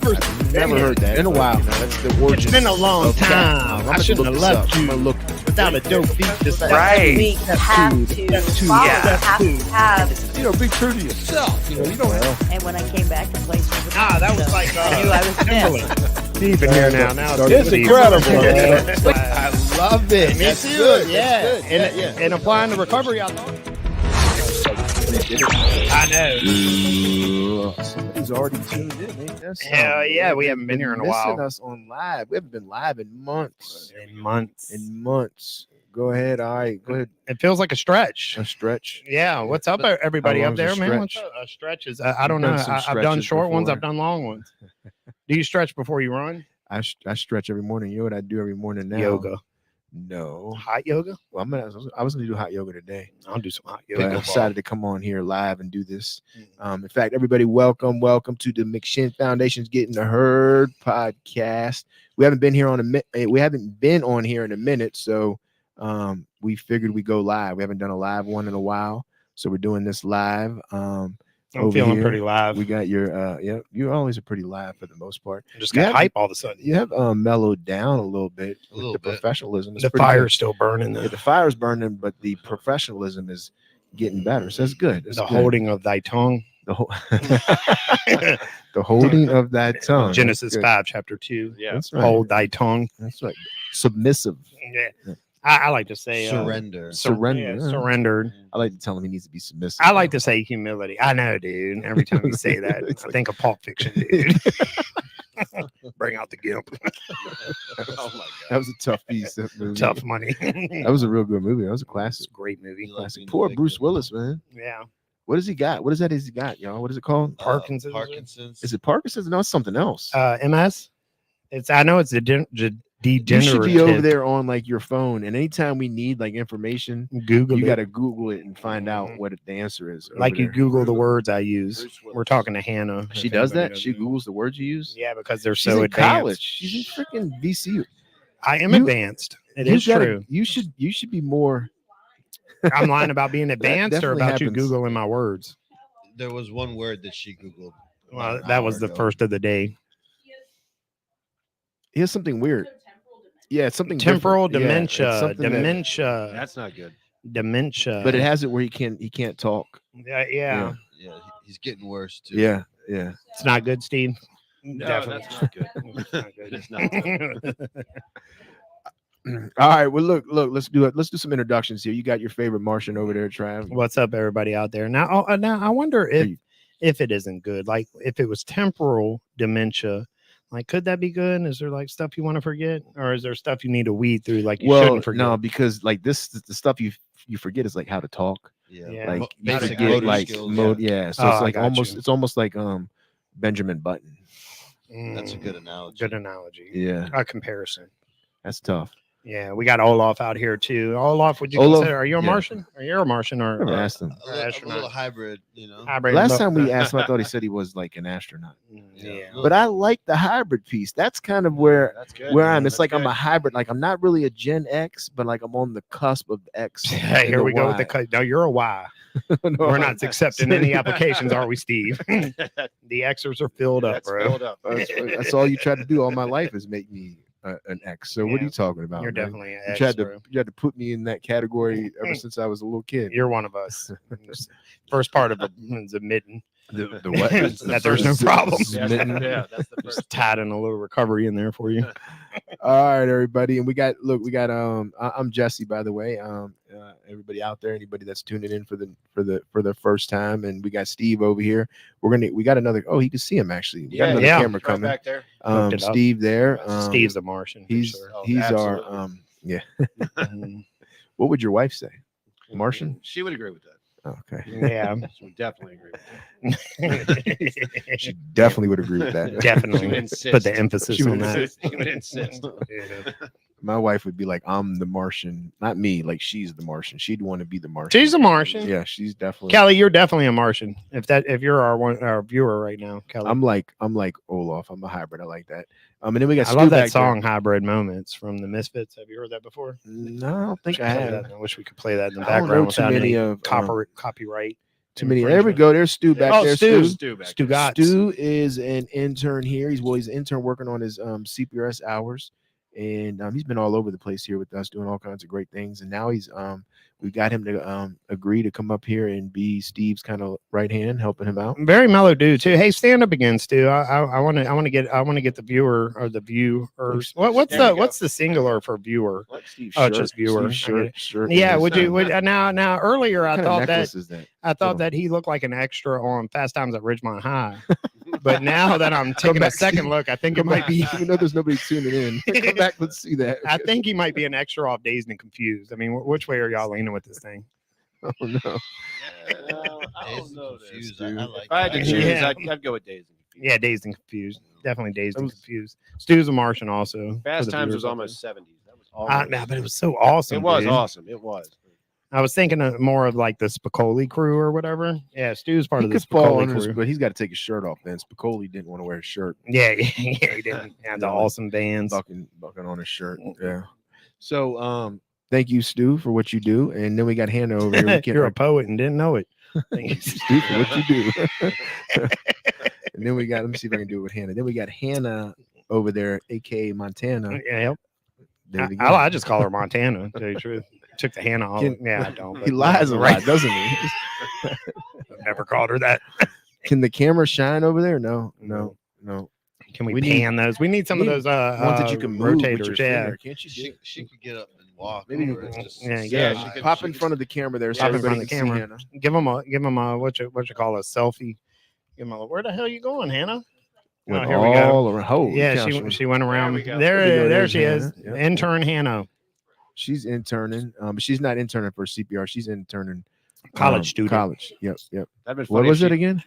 I've never heard that. In a while. You know, that's the origin. It's been a long of cat. time. I shouldn't have left you without a dope beat. Right. We have to follow. We have You know, be true to yourself. You know, you don't have. And when I came back, the place was That was like I knew I was missed. Steve in here now. Now It's incredible, man. I love it. Me That's too. good. Yeah. That's good. And applying the recovery I thought. I know. Somebody's already tuned in. Ain't that something? Hell yeah, we haven't been here in a while. Missing us on live. We haven't been live in months. In months. Go ahead. All right. Go ahead. It feels like a stretch. A stretch. Yeah. What's up, everybody How up long's there, a man? What's stretch? up? A stretch is, I don't You've know. done some I've done stretches short ones. before. I've done long ones. Do you stretch before you run? I stretch every morning. You know what I do every morning now? Yoga. No. Hot yoga? Well, I was gonna do hot yoga today. I'll do some hot But I yoga. decided to come on here live and do this. In fact, everybody, welcome to the McShin Foundation's Getting the Heard podcast. We haven't been here on here in a minute, so we figured we go live. We haven't done a live one in a while, so we're doing this live. I'm over feeling here, pretty live. We got your you always are pretty live for the most part. Just got have- hype all of a sudden. You have mellowed down a little bit with little the bit. professionalism. It's The pretty fire's good. still burning. Yeah, the fire's burning, but the professionalism is getting better. So that's good. That's The good. holding of thy tongue. The the holding of that tongue. Genesis That's good. 5, chapter 2. Yeah. That's right. Hold thy tongue. That's right. Submissive. Yeah. I like to say Surrender. Surrender. surrendered. I like to tell him he needs to be submissive. I like to say humility. I know, dude. Every time you say that, It's I like- think of Pulp Fiction, dude. Bring out the gimp. Oh my That was a tough piece. That movie. Tough money. That was a real good movie. That was a It's classic. a great movie. You like Classic. being Poor the Bruce victim. Willis, man. Yeah. What does he got? What is that? He's got, y'all? What is it called? Parkinson's. Parkinson's. Is it Parkinson's? No, it's something else. MS. I know it's a You should be over degenerative. there on like your phone, and anytime we need like information, Google you it. got to Google it and find out Mhm. what the answer is. over Like you there. Google the words I use. Bruce Willis. We're talking to Hannah. She if does anybody that. doesn't She know. Googles the words you use. Yeah, because they're She's so in advanced. college. She's in freaking VCU. I am You- advanced. It You is gotta- true. You should be more. I'm lying about being advanced or definitely about you happens. Googling my words. There was one word that she Googled. Well, about an that was hour the ago. first of the day. He has something weird. Yeah, it's something Temporal different. Yeah, it's dementia. something that- Dementia. That's not good. Dementia. but it has it where he can't talk. Yeah. Yeah. Yeah, he's getting worse too. Yeah. It's not good, Steve. No, Definitely. that's not good. It's not good. It's not good. All right. Well, look. Let's do it. Let's do some introductions here. You got your favorite Martian over there, Trav. What's up, everybody out there? Now, I wonder if it isn't good. Like, if it was temporal dementia, like, could that be good? Is there like stuff you want to forget, or is there stuff you need to weed through? Like, you shouldn't forget. no, because like the stuff you forget is like how to talk. Yeah. Yeah. Like you Basic forget motor like skills, mode. yeah. Yeah. So Oh, it's I like got you. it's almost like Benjamin Button. That's a Mm, good analogy. good analogy. Yeah. A comparison. That's tough. Yeah, we got Olaf out here too. Olaf, would you Olaf, consider? Are you a yeah. Martian? Are you a Martian or Never asked him. A little astronaut. hybrid, you know. hybrid? Last Look- time we asked him, I thought he said he was like an astronaut. Yeah. But I like the hybrid piece. That's kind of where That's good. where man. I'm. It's That's like I'm good. a hybrid. Like I'm not really a Gen X, but like I'm on the cusp of X. Hey, and here the we go with the Y. cut. No, you're a Y. No, We're I'm not accepting any applications, are we, Steve? The Xers are filled up, That's bro. filled up. That's all you tried to do all my life is make me an X. So what are Yeah. you talking about? You're man? definitely an You X, tried bro. to put me in that category ever since I was a little kid. You're one of us. First part of it is admitting The what? that there's no problem. Smitten. Yeah, that's the Just first. tied in a little recovery in there for you. All right, everybody, and we got I'm Jesse, by the way. Everybody out there, anybody that's tuning in for the first time, and we got Steve over here. We got another. Oh, you can see him actually. We got another yeah. camera Right coming. back there. Hooked it up. Steve there. Steve's a Martian. For He's sure. Oh, he's absolutely. our yeah. Mhm. What would your wife say? Martian? She would agree with that. Oh, okay. Yeah. She would definitely agree with that. She definitely would agree with that. She would Definitely insist. put the emphasis She on would that. She would insist. Yeah. My wife would be like, I'm the Martian, not me. Like she's the Martian. She'd want to be the Martian. She's a Martian. Yeah, she's definitely. Kelly, you're definitely a Martian. If you're our viewer right now, Kelly. I'm like Olaf. I'm a hybrid. I like that. And then we got. I Stu love that back there. song "Hybrid Moments" from the Misfits. Have you heard that before? No, I don't think I Play have. that. I wish we could play that in the I don't know background too without many any of copyright. Too many. There we go. There's Stu back there. Stu got Stu is an intern here. He's an intern working on his CPRS hours, and he's been all over the place here with us, doing all kinds of great things. And now we got him to agree to come up here and be Steve's kind of right hand, helping him out. Very mellow dude too. Hey, stand up again, Stu. I want to get the viewer or the viewers. What's the singular for viewer? Just viewer. Shirt. Yeah. Would now earlier I thought that that he looked like an extra on Fast Times at Ridgemont High, but now that I'm taking a second look, I think it might be. There's nobody tuning in. Come back, let's see that. I think he might be an extra off Dazed and Confused. I mean, which way are y'all leaning with this thing? Oh no. I don't know. Confused. I like if I had to choose, I'd go with Dazed and Confused. Yeah, Dazed and Confused. Definitely Dazed and Confused. Stu's a Martian also. Fast Times was almost 70s. That was almost. But it was so awesome. It was dude. awesome. It was. I was thinking more of like the Spicoli crew or whatever. Yeah, Stu's part of the Spicoli crew. But he's got to take his shirt off then. Spicoli didn't want to wear a shirt. Yeah, he didn't. Yeah, the awesome bands. Bucking on his shirt. Yeah. So thank you, Stu, for what you do. And then we got Hannah over here. You're a poet and didn't know it. Thank you, Stu, for what you do. And then we got, let me see if I can do it with Hannah. Then we got Hannah over there, aka Montana. Yeah. I just call her Montana, to tell you the truth. Took the Hannah off. I don't. He lies a lot, doesn't he? I've never called her that. Can the camera shine over there? No. Can we pan those? We need some of those ones that you can move rotators. With your finger. Can't you? She could get up and walk. Maybe pop in front of the camera there. Pop in front of the camera. Give them a what you call a selfie. Give them where the hell you going, Hannah? Here we go. Yeah, she went around. There she is. Yep. Intern Hannah. She's interning, but she's not interning for CPR. She's interning college student. College. Yep. What was it again?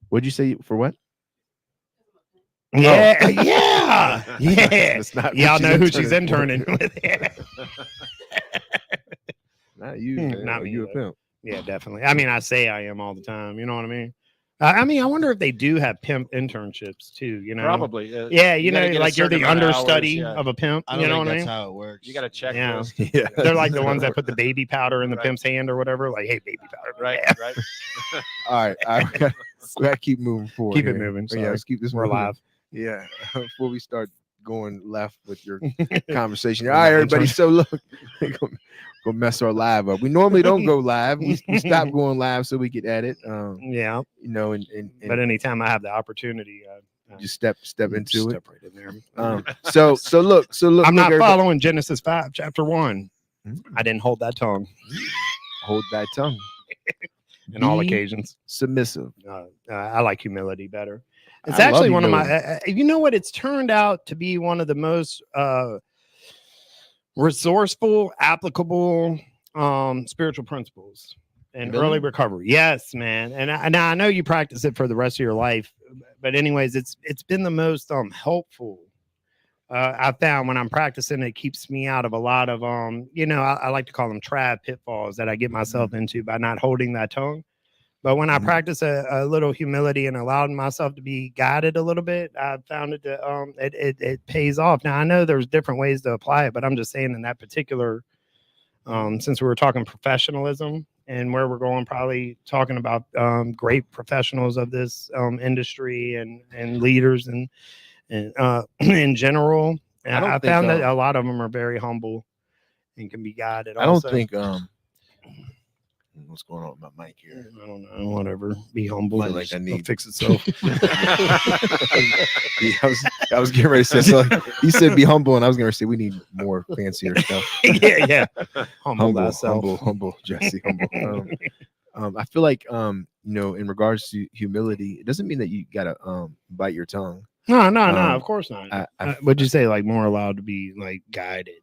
What'd you say for what? Yeah. Y'all know who she's interning with. Not you. Not you, a pimp. Yeah, definitely. I mean, I say I am all the time. You know what I mean? I wonder if they do have pimp internships too. Probably. Yeah, like you're the understudy of a pimp. I don't know what I mean? That's how it works. You got to check. Yeah. Those. Yeah. They're like the ones that put the baby powder in the pimp's hand or whatever. Like, hey, baby powder. Right. All right. We got to keep moving forward. Keep it moving. Yeah, let's keep this. We're live. Yeah. Before we start going left with your conversation. All right, everybody. So look, go mess our live up. We normally don't go live. We stopped going live so we could edit. Yeah. But anytime I have the opportunity, just step into it. Right in there. So look. I'm not following Genesis 5, chapter 1. I didn't hold that tongue. Hold that tongue. In all occasions. Submissive. I like humility better. It's actually one of my, it's turned out to be one of the most resourceful, applicable spiritual principles and early recovery. Yes, man. And I know you practice it for the rest of your life, but anyways, it's been the most helpful. I found when I'm practicing, it keeps me out of a lot of I like to call them trap pitfalls that I get myself into by not holding that tongue. But when I practice a little humility and allowing myself to be guided a little bit, I found it pays off. Now I know there's different ways to apply it, but I'm just saying in that particular, since we were talking professionalism and where we're going, probably talking about great professionals of this industry and leaders and in general, I found that a lot of them are very humble and can be guided. I don't think what's going on with my mic here? I don't know. Whatever. Be humble. Like I need to fix itself. I was getting ready to say. So he said, "Be humble," and I was going to say, "We need more fancier stuff." Yeah. Humble, Jesse. Humble. I feel like in regards to humility, it doesn't mean that you gotta bite your tongue. No, of course not. Would you say like more allowed to be like guided?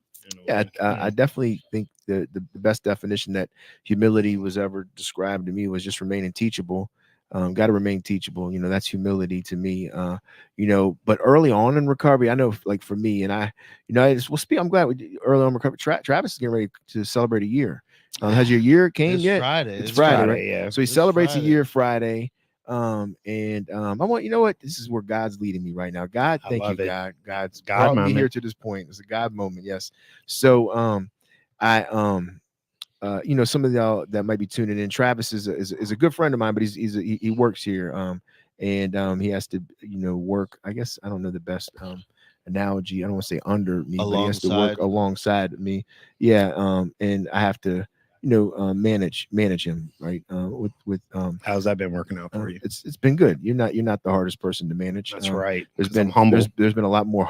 Yeah, I definitely think the best definition that humility was ever described to me was just remaining teachable. Got to remain teachable. That's humility to me. But early on in recovery, I know, like for me, and I'm glad early on in recovery. Travis is getting ready to celebrate a year. Has your year came it's yet? Friday. It's Friday, right? Yeah. So he celebrates a year Friday. I want, what? This is where God's leading me right now. God, thank you, God. God's brought me here to this point. It's a God moment. Yes. So, some of y'all that might be tuning in, Travis is a good friend of mine, but he works here. And he has to, work. I guess I don't know the best analogy. I don't want to say under me, but he has to work alongside me. Yeah. And I have to, manage him, right? How's that been working out for you? It's been good. You're not the hardest person to manage. That's right. There's been humble. There's been a lot more.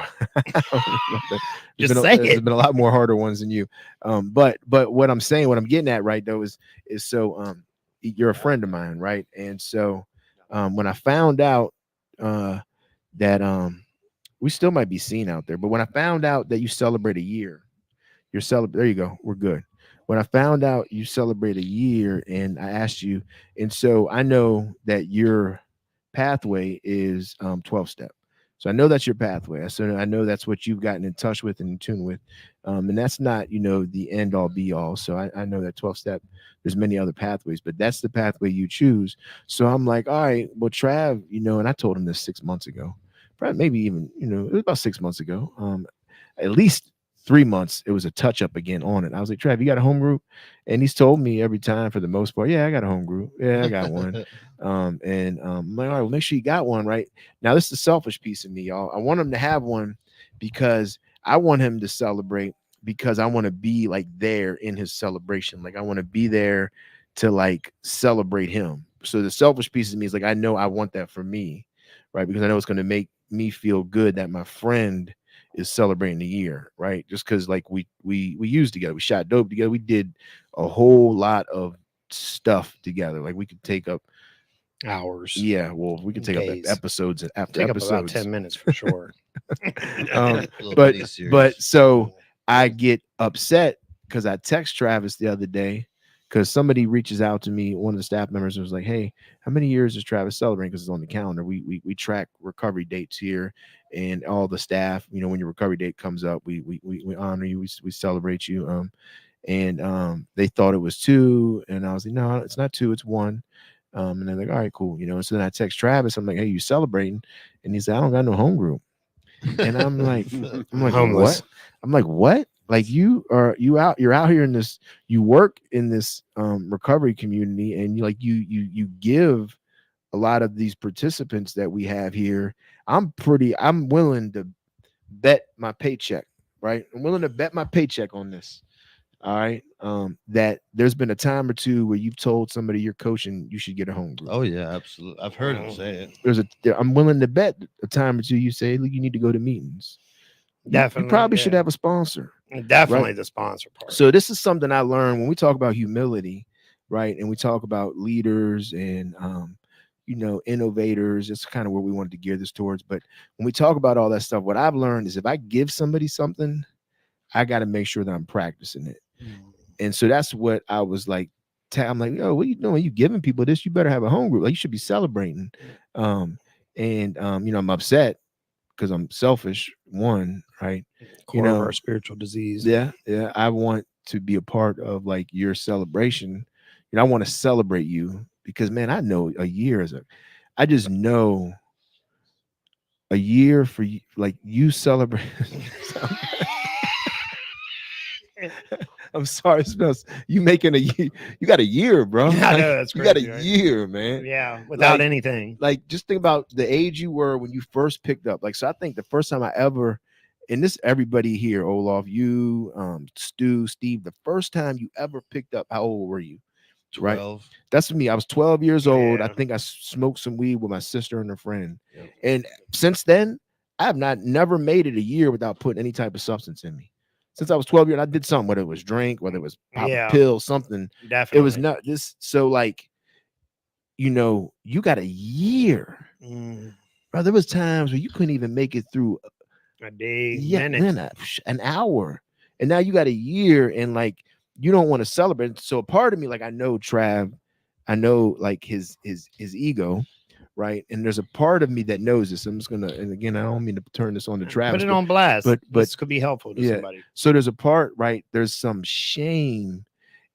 Just say there's it. been a lot more harder ones than you. But what I'm saying, what I'm getting at, right, though, is so you're a friend of mine, right? And so when I found out that we still might be seen out there, but when I found out that you celebrate a year, there you go, we're good. When I found out you celebrate a year, and I asked you, and so I know that your pathway is 12 step. So I know that's your pathway. So I know that's what you've gotten in touch with and in tune with. And that's not, the end all be all. So I know that 12 step, there's many other pathways, but that's the pathway you choose. So I'm like, all right, well, Trav, and I told him this 6 months ago, probably maybe even, it was about 6 months ago. At least 3 months, it was a touch up again on it. I was like, Trav, you got a home group? And he's told me every time for the most part, yeah, I got a home group. Yeah, I got one. I'm like, all right, well, make sure you got one, right? Now, this is the selfish piece of me, y'all. I want him to have one because I want him to celebrate, because I want to be like there in his celebration. Like I want to be there to like celebrate him. So the selfish piece of me is like, I know I want that for me, right? Because I know it's going to make me feel good that my friend is celebrating the year, right? Just because like we used together, we shot dope together, we did a whole lot of stuff together. Like we could take up hours. Yeah, well, we could take up episodes after take episodes. Up about 10 minutes for sure. But so I get upset because I text Travis the other day because somebody reaches out to me, one of the staff members, and was like, hey, how many years is Travis celebrating? Because it's on the calendar. We track recovery dates here, and all the staff, when your recovery date comes up, we honor you, we celebrate you. And they thought it was 2, and I was like, no, it's not 2, it's 1. And they're like, all right, cool. So then I text Travis, I'm like, hey, you celebrating? And he said, I don't got no home group. And I'm like, homeless. What? I'm like, what? Like you're out here in this, you work in this recovery community, and you give a lot of these participants that we have here. I'm willing to bet my paycheck, right? I'm willing to bet my paycheck on this. All right. That there's been a time or two where you've told somebody you're coaching you should get a home group. Oh yeah, absolutely. I've heard him say it. I'm willing to bet a time or two you say, look, you need to go to meetings. Definitely. You probably should have a sponsor. Definitely right? The sponsor part. So this is something I learned when we talk about humility, right? And we talk about leaders and innovators. It's kind of where we wanted to gear this towards. But when we talk about all that stuff, what I've learned is if I give somebody something, I got to make sure that I'm practicing it. And so that's what I was like. I'm like, yo, what are you doing? You giving people this? You better have a home group. Like you should be celebrating. I'm upset because I'm selfish. One, right? Core of our spiritual disease. Yeah. I want to be a part of like your celebration. I want to celebrate you because, man, I know a year I just know a year for you, like you celebrate. I'm sorry, Spence. You making you got a year, bro. I know, that's crazy, you got a right? year, man. Yeah, without anything. Like, just think about the age you were when you first picked up. Like, so I think the first time I ever, and this everybody here, Olaf, you, Stu, Steve, the first time you ever picked up, how old were you? 12. Right. That's me. I was 12 years old. Yeah. I think I smoked some weed with my sister and her friend. Yep. And since then, I have never made it a year without putting any type of substance in me. Since I was 12 years, I did something, whether it was drink, whether it was pop a pill, something. Definitely. It was not this. So like, you got a year. Bro, there was times where you couldn't even make it through a day, minute, an hour. And now you got a year and like, you don't want to celebrate. So a part of me, like, I know Trav, I know like his ego. Right. And there's a part of me that knows this. I'm just going to, and again, I don't mean to turn this on to Travis. Put it on blast. But this could be helpful to somebody. So there's a part, right? There's some shame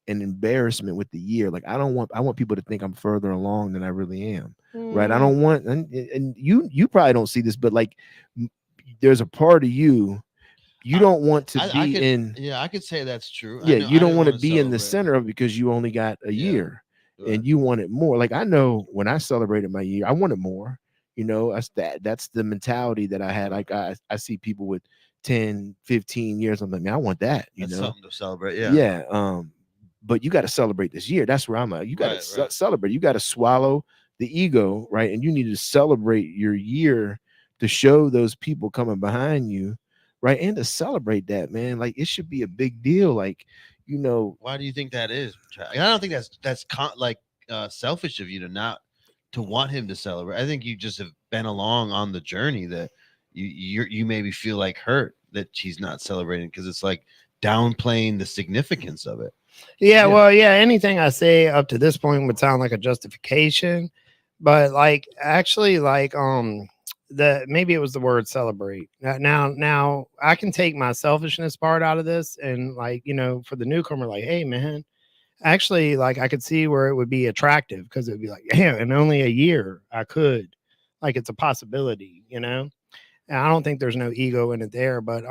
and embarrassment with the year. Like, I want people to think I'm further along than I really am. Right. I don't want, and you probably don't see this, but like, there's a part of you you don't want to I be could, in. yeah, I could say that's true. Yeah, you I don't didn't want to wanna be in the celebrate. center of it because you only got a Yeah, year right. and you want it more. Like I know when I celebrated my year, I wanted more. That's the mentality that I had. Like I see people with 10, 15 years. I'm like, man, I want that, That's something to celebrate. Yeah. Yeah. But you got to celebrate this year. That's where I'm at. You got to Right. celebrate. You got to swallow the ego, right? And you need to celebrate your year to show those people coming behind you, right? And to celebrate that, man. Like it should be a big deal. Like, Why do you think that is? I don't think that's selfish of you to not to want him to celebrate. I think you just have been along on the journey that you maybe feel like hurt that he's not celebrating because it's like downplaying the significance of it. Yeah, well, yeah, anything I say up to this point would sound like a justification, but like actually like the maybe it was the word celebrate. Now I can take my selfishness part out of this and like, for the newcomer like, hey man, actually like I could see where it would be attractive because it would be like, yeah, in only a year I could. Like it's a possibility, And I don't think there's no ego in it there, but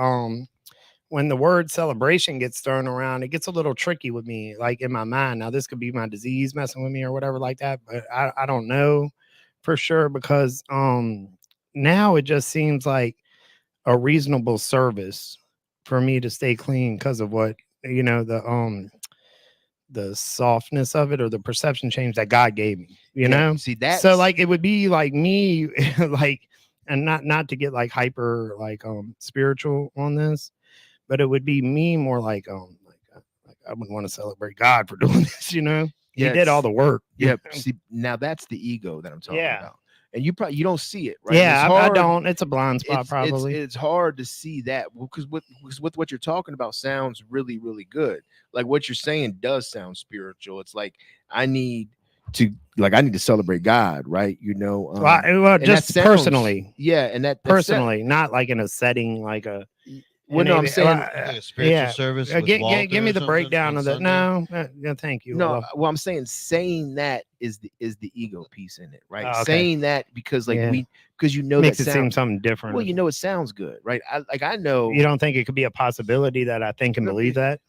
when the word celebration gets thrown around, it gets a little tricky with me, like in my mind. Now, this could be my disease messing with me or whatever like that, but I don't know for sure because now it just seems like a reasonable service for me to stay clean because of what the softness of it or the perception change that God gave me, See that. So like it would be like me like and not to get like hyper like spiritual on this, but it would be me more like I would want to celebrate God for doing this, He did all the work. Yeah. See, now that's the ego that I'm talking about. And you don't see it, right? Yeah, I don't. It's a blind spot, probably. It's hard to see that because with what you're talking about sounds really, really good. Like what you're saying does sound spiritual. It's like I need to celebrate God, right? Well, just personally. Yeah, and that personally, not like in a setting like a. Well, no, I'm saying like a spiritual service. Give me the breakdown of that. No, thank you. No, well, I'm saying that is the ego piece in it, right? Oh, okay. Saying that because like because makes it seem something different. Well, it sounds good, right? I know you don't think it could be a possibility that I think and believe that.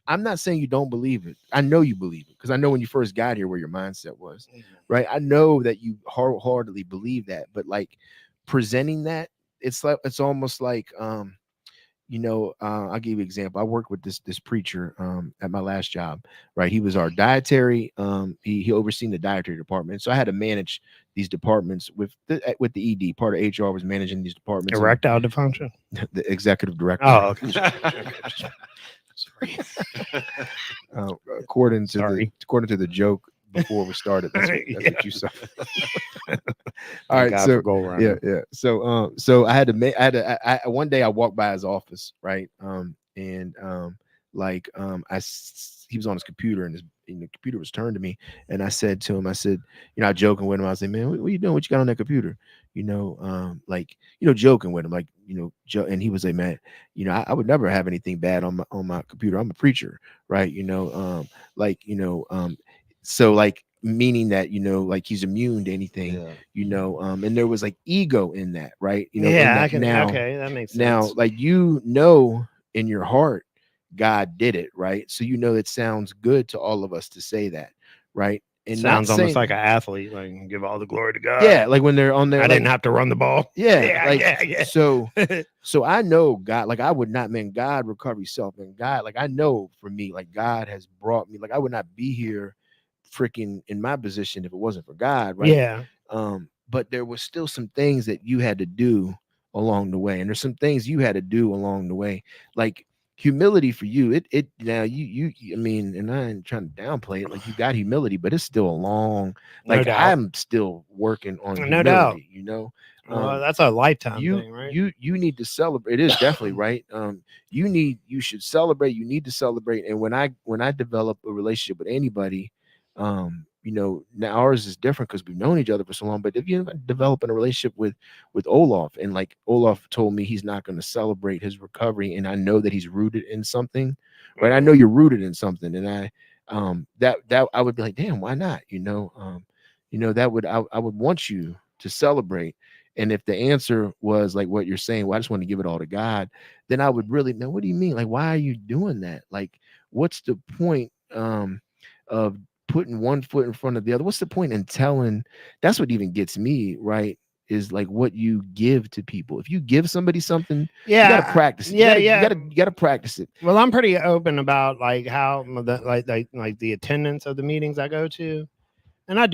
I'm not saying you don't believe it. I know you believe it because I know when you first got here where your mindset was, right? I know that you wholeheartedly believe that, but like presenting that, it's almost like I'll give you an example. I worked with this preacher at my last job, right? He was our dietary, he overseen the dietary department. So I had to manage these departments with the ED. Part of HR was managing these departments. Erectile dysfunction? The executive director. Oh, okay. Sorry. According to the joke before we started, that's what you saw. All right, so yeah. So I had to one day I walked by his office, right? He was on his computer and the computer was turned to me, and I said to him, I joking with him, I was like, man, what are you doing? What you got on that computer? Joking with him, like, and he was like, man, I would never have anything bad on my computer. I'm a preacher, right? So like meaning that like he's immune to anything, and there was like ego in that, right? Okay, that makes sense. Now, like in your heart, God did it, right? So it sounds good to all of us to say that, right? And sounds almost like an athlete, like give all the glory to God. Yeah, like when they're on there, I didn't have to run the ball. Yeah. So I know God, like I would not, man, God recovery self, man, God, like I know for me, like God has brought me, like I would not be here freaking in my position if it wasn't for God, right? Yeah. But there was still some things that you had to do along the way, and there's some things you had to do along the way, like humility for you. It now you I mean, and I ain't trying to downplay it, like you got humility, but it's still a long, like I'm still working on humility, Well, that's a lifetime thing, right? You need to celebrate. It is definitely right. You should celebrate. You need to celebrate. And when I develop a relationship with anybody, now ours is different because we've known each other for so long. But if you're developing a relationship with Olaf, and like Olaf told me he's not going to celebrate his recovery, and I know that he's rooted in something, right? I know you're rooted in something, and I that I would be like, damn, why not? I would want you to celebrate. And if the answer was like what you're saying, well, I just want to give it all to God, then I would really know, what do you mean? Like, why are you doing that? Like, what's the point of putting one foot in front of the other? What's the point in telling? That's what even gets me, right? Is like what you give to people. If you give somebody something, you gotta practice it. You gotta practice it. Well, I'm pretty open about like how like the attendance of the meetings I go to. And I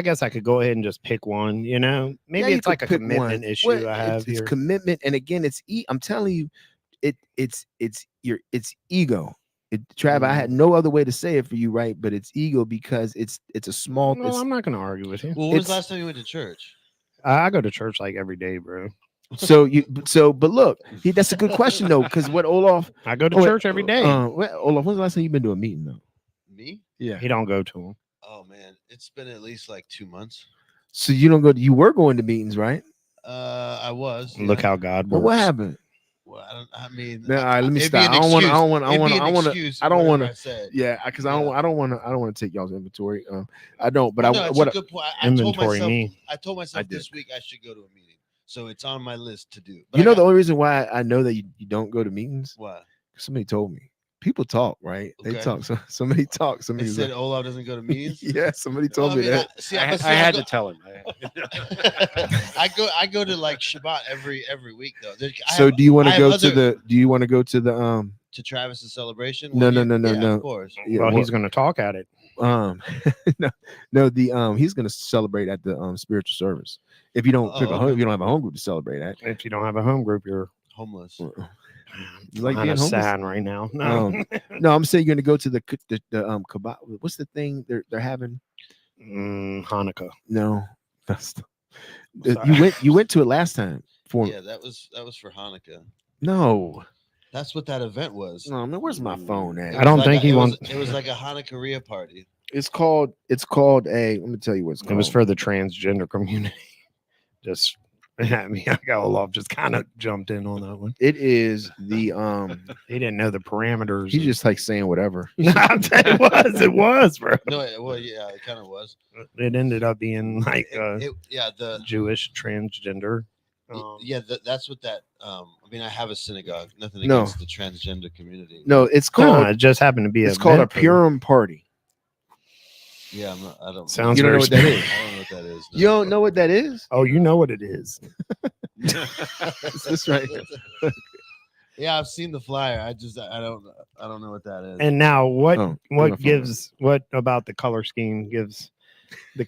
guess I could go ahead and just pick one, maybe it's like a commitment issue I have it's here. Commitment. And again, I'm telling you, it's ego. Trav, I had no other way to say it for you, right? But it's ego because it's a small. Well, I'm not going to argue with you. Well, when was the last time you went to church? I go to church like every day, bro. But look, that's a good question though, because what Olaf? I go to church every day. Olaf, when's the last time you've been to a meeting though? Me? Yeah, he don't go to them. Oh man, it's been at least like 2 months. So you don't go? You were going to meetings, right? I was. Look how God works. But what happened? Well, I mean, all right, let me stop. I don't want to. Yeah, because I don't want to take y'all's inventory. I don't. But it's a good point. I told myself did. this week I should go to a meeting, so it's on my list to do. But the only reason why I know that you don't go to meetings. Why? Somebody told me. People talk, right? Okay. They talk. So somebody talks. They said Olaf doesn't go to meetings. Yeah, somebody told me that. I had to tell him. I go to like Shabbat every week though. Do you want to go to the? Do you want to go to the to Travis's celebration? No. Of course. Yeah, well, he's going to talk at it. He's going to celebrate at the spiritual service. If you don't pick a home, if you don't have a home group to celebrate at. If you don't have a home group, you're homeless. You like being homeless? Sad right now. No, no, I'm saying you're going to go to the kebab. What's the thing they're having? Hanukkah. No, that's you went to it last time for Yeah, that was for Hanukkah. No, that's what that event was. No, man, where's my phone at? I don't think he wants. It was like a Hanukkah party. It's called a. Let me tell you what it's called. It was for the transgender community. Just. I mean, Olaf just kind of jumped in on that one. It is the He didn't know the parameters. He's just like saying whatever. It was, bro. No, yeah, it kind of was. It ended up being like the Jewish transgender. That's what that. I mean, I have a synagogue. Nothing against the transgender community. No, it's called. It just happened to be. It's called a Purim party. Yeah, I don't. Sounds. You don't know what that is. I don't know what that is. No. You don't know what that is? Oh, you know what it is. It's this right here. Yeah, I've seen the flyer. I don't know what that is. And now, what about the color scheme gives the?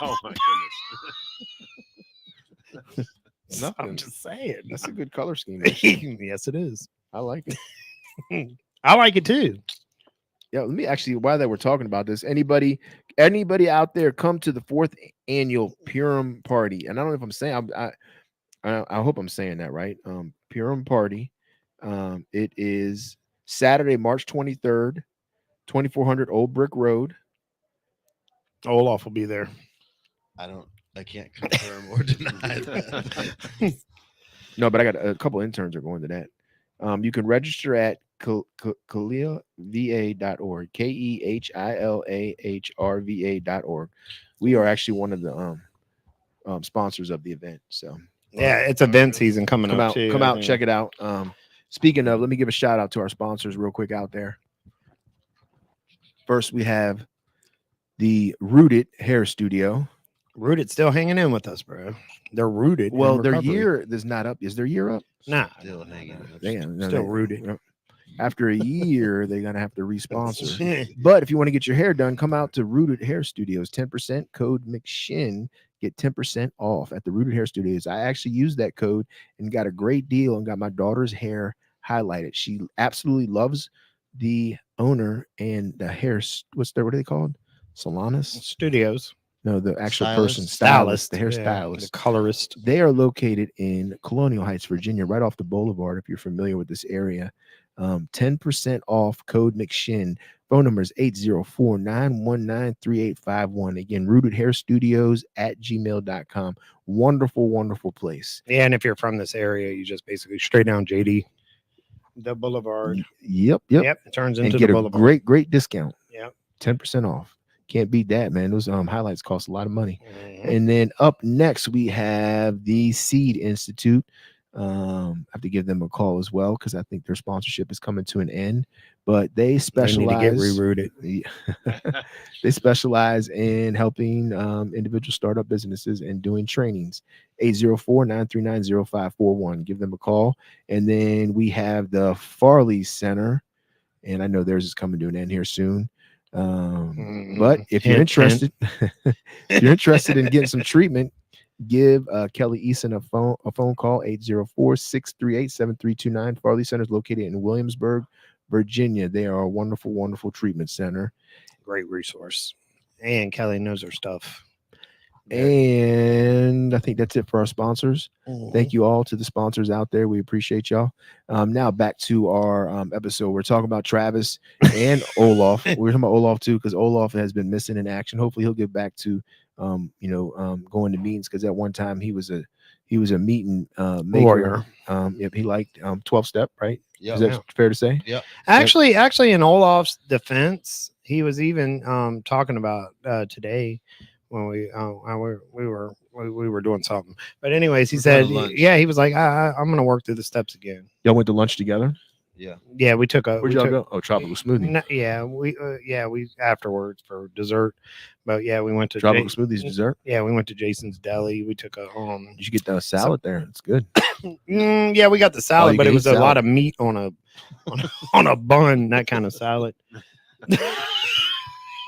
Oh my goodness! I'm just saying. That's a good color scheme. Yes, it is. I like it. I like it too. Yeah, let me actually, while that we're talking about this, anybody out there, come to the 4th annual Purim party. And I don't know if I'm saying, I hope I'm saying that right. Purim party. It is Saturday, March 23rd, 2400 Old Brick Road. Olaf will be there. I can't confirm or deny that. No, but I got a couple interns are going to that. You can register at KeHilahVA.org, KeHilahRVA.org. We are actually one of the sponsors of the event. So yeah, it's event season coming up too. Come out, check it out. Speaking of, let me give a shout out to our sponsors real quick out there. First, we have the Rooted Hair Studio. Rooted still hanging in with us, bro. They're rooted. Well, their year is not up. Is their year up? Nah, still hanging. Still rooted. After a year, they're gonna have to responsor. But if you want to get your hair done, come out to Rooted Hair Studios. 10% code McShin. Get 10% off at the Rooted Hair Studios. I actually used that code and got a great deal and got my daughter's hair highlighted. She absolutely loves the owner and the hair. What are they called? Salonist Studios. No, the actual stylist. stylist, the hairstylist, the colorist. They are located in Colonial Heights, Virginia, right off the boulevard. If you're familiar with this area, 10% off code McShin. Phone number is 804-919-3851. Again, Rooted Hair Studios at gmail.com. Wonderful, wonderful place. Yeah, and if you're from this area, you just basically straight down JD, the boulevard. Yep. It turns into and get the a boulevard. great discount. Yep. 10% off. Can't beat that, man. Those highlights cost a lot of money. Mhm. And then up next we have the Seed Institute. I have to give them a call as well because I think their sponsorship is coming to an end. But they They need to get specialize. rerouted. They specialize in helping individual startup businesses and doing trainings. 804-939-0541. Give them a call. And then we have the Farley Center, and I know theirs is coming to an end here soon. But if you're Hint, hint. interested, if you're interested in getting some treatment, give Kelly Eason a phone call, 804-638-7329. Farley Center is located in Williamsburg, Virginia. They are a wonderful, wonderful treatment center. Great resource. And Kelly knows her stuff. And I think that's it for our sponsors. Mhm. Thank you all to the sponsors out there. We appreciate y'all. Now back to our episode. We're talking about Travis and Olaf. We're talking about Olaf too, because Olaf has been missing in action. Hopefully he'll get back to going to meetings, because at one time he was a meeting maker. Warrior. Yep, he liked 12-step, right? Yeah. Is that fair to say? Yeah. Actually, in Olaf's defense, he was even talking about today when we were doing something. But anyways, he We're said, going to lunch. yeah, he was like, I'm gonna work through the steps again. Y'all went to lunch together? Yeah. Yeah, we took a. Where'd y'all go? Oh, tropical smoothie. We afterwards for dessert, but yeah, we went to Tropical smoothies dessert. Yeah, we went to Jason's Deli. We took a You should get the salad there. It's good. yeah, we got the salad, you but can it was eat a salad. lot of meat on a bun, that kind of salad.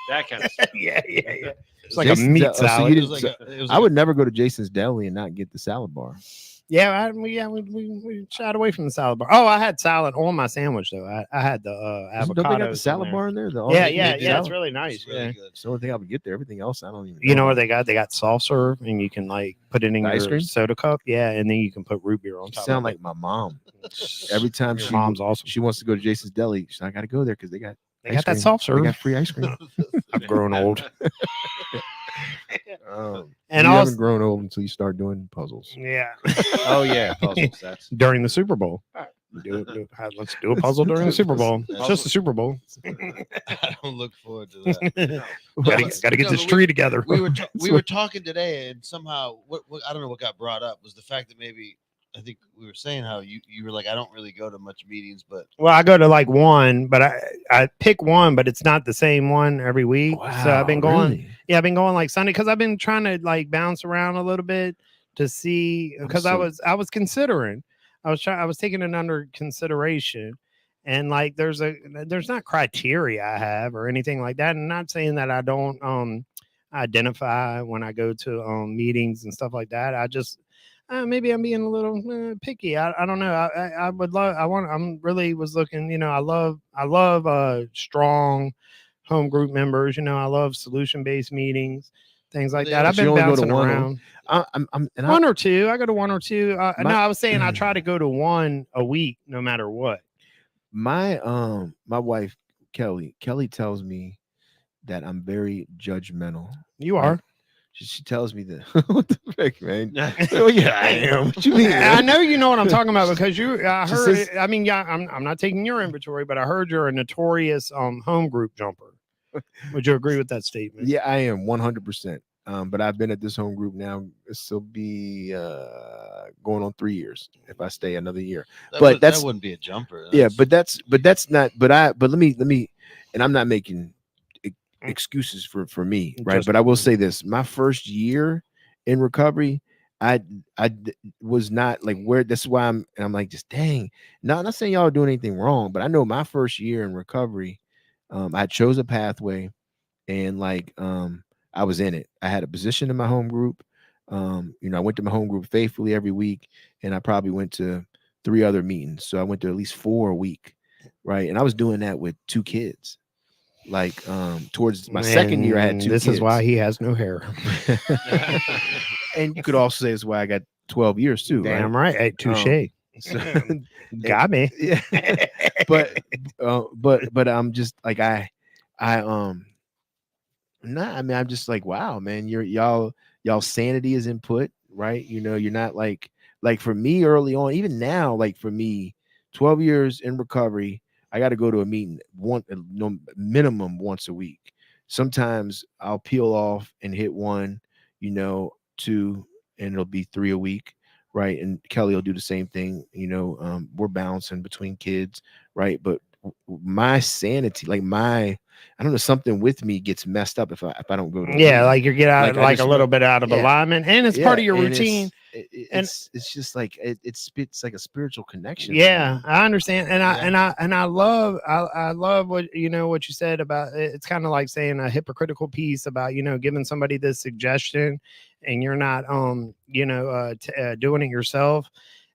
That kind of yeah. It's like a Jason's meat Deli- so you salad. didn't- It was I would never go to Jason's Deli and not get the salad bar. We shied away from the salad bar. Oh, I had salad on my sandwich though. I had the Don't they got avocado. the salad bar in there? The Yeah, all-you-can-eat yeah. It's salad? really nice. It's really Yeah. good. It's the only thing I would get there. Everything else, I don't even. You know what about. they got? They got soft serve, and you can like put it in The ice your cream? soda cup. Yeah, and then you can put root beer on You top. sound of like my mom. Every time Your mom's awesome. she wants to go to Jason's Deli, she's like, I got to go there because they got They ice got that cream. soft They serve. got free ice cream. I've grown old. And you also- haven't grown old until you start doing puzzles. Yeah. Oh yeah, puzzles. That's During the Super Bowl. Let's do a puzzle during the Super Bowl. It's just a Super Bowl. I don't look forward to that. Gotta get No, this but tree together. we were talking today, and somehow what I don't know what got brought up was the fact that maybe I think we were saying how you were like, I don't really go to much meetings, but Well, I go to like one, but I pick one, but it's not the same one every week. So I've been going. Really? Yeah, I've been going like Sunday because I've been trying to like bounce around a little bit to see, because I was considering. I was taking it under consideration, and like there's not criteria I have or anything like that. And not saying that I don't identify when I go to meetings and stuff like that. I just maybe I'm being a little picky. I don't know. I would love. I'm really was looking. I love strong home group members. I love solution based meetings, things like that. But I've you been only go to bouncing one around. I'm One or two. I go to one or two. No, I was saying I try to go to one a week, no matter what. my wife Kelly tells me that I'm very judgmental. You are. She tells me that. What the heck, man? Oh yeah, I am. What you mean? I know you know what I'm talking about because I She heard. says- I mean, yeah, I'm not taking your inventory, but I heard you're a notorious home group jumper. Would you agree with that statement? Yeah, I am 100%. But I've been at this home group now. This will be going on 3 years if I stay another year. But that that's- wouldn't be a jumper. Yeah, but that's not. But let me. And I'm not making excuses for me, right? Just- But I will say this: my first year in recovery, I was not like where. That's why I'm like, just dang. No, I'm not saying y'all are doing anything wrong, but I know my first year in recovery, I chose a pathway, and like I was in it. I had a position in my home group. I went to my home group faithfully every week, and I probably went to 3 other meetings. So I went to at least 4 a week, right? And I was doing that with 2 kids. Like towards my second year, I had 2 This kids. is why he has no hair. And you could also say it's why I got 12 years too. Damn right? right. Hey, touche. So- Got me. yeah. but I'm just like I'm just like, wow, man, y'all sanity is input, right? You're not like for me early on, even now, like for me, 12 years in recovery, I got to go to a meeting minimum once a week. sometimes I'll peel off and hit one, you know, two, and it'll be 3 a week, right? And Kelly will do the same thing. We're bouncing between kids, right? But my sanity, like I don't know, something with me gets messed up if I don't go to a Yeah, meeting. like you get out Like, I like just a little want, bit out of yeah, alignment, and it's yeah, part of your and routine. And it's just like it's like a spiritual connection. yeah, I understand, and Yeah. I love I love what what you said about it's kind of like saying a hypocritical piece about giving somebody this suggestion, and you're not doing it yourself,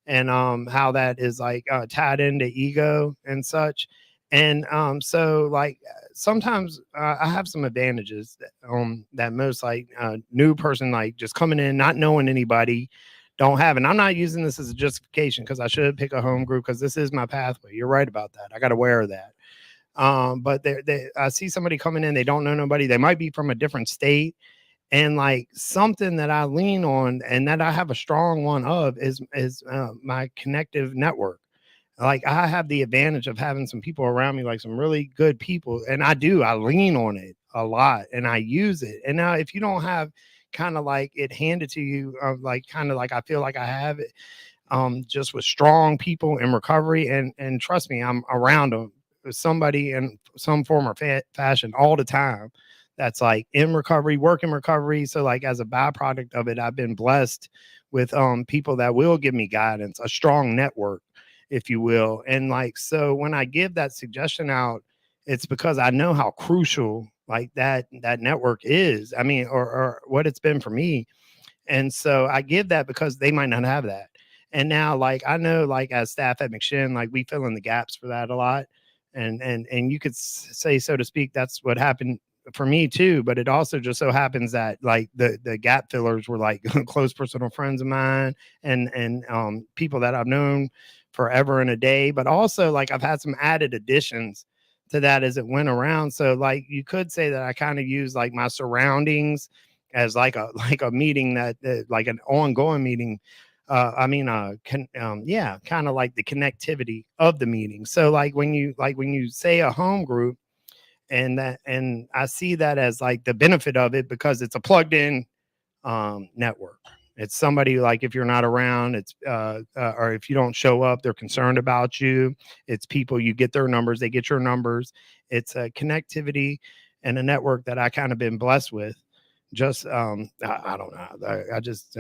and how that is like tied into ego and such, and so like sometimes I have some advantages that most like new person like just coming in not knowing anybody don't have. And I'm not using this as a justification because I should pick a home group because this is my pathway. You're right about that. I got to wear that. But I see somebody coming in, they don't know nobody. They might be from a different state. And like something that I lean on and that I have a strong one of is my connective network. Like I have the advantage of having some people around me, like some really good people. And I lean on it a lot and I use it. And now if you don't have kind of like it handed to you, like kind of like I feel like I have it, just with strong people in recovery, and trust me, I'm around them, somebody in some form or fashion all the time that's like in recovery, work in recovery. So like as a byproduct of it, I've been blessed with people that will give me guidance, a strong network, if you will. And like so when I give that suggestion out, it's because I know how crucial like that network is. I mean, or what it's been for me. And so I give that because they might not have that. And now, like I know, like as staff at McShin, like we fill in the gaps for that a lot. And you could say, so to speak, that's what happened for me too. But it also just so happens that like the gap fillers were like close personal friends of mine and people that I've known forever and a day. But also like I've had some added additions to that as it went around. So like you could say that I kind of use like my surroundings as like a meeting that like an ongoing meeting. Kind of like the connectivity of the meeting. So like when you say a home group, and I see that as like the benefit of it because it's a plugged in network. It's somebody like if you're not around, it's or if you don't show up, they're concerned about you. It's people, you get their numbers, they get your numbers. It's a connectivity and a network that I kind of been blessed with. Just I don't know. I just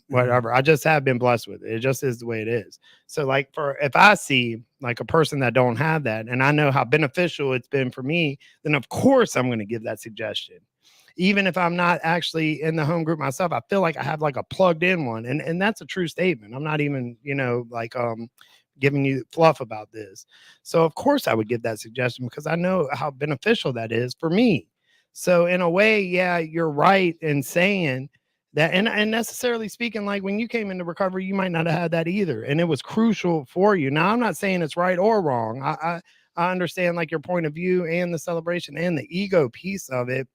whatever. I just have been blessed with it. It just is the way it is. So like for if I see like a person that don't have that and I know how beneficial it's been for me, then of course I'm going to give that suggestion. Even if I'm not actually in the home group myself, I feel like I have like a plugged in one. And that's a true statement. I'm not even, like giving you fluff about this. So of course I would give that suggestion because I know how beneficial that is for me. So in a way, yeah, you're right in saying that, and necessarily speaking, like when you came into recovery, you might not have had that either, and it was crucial for you. Now, I'm not saying it's right or wrong. I understand like your point of view and the celebration and the ego piece of it,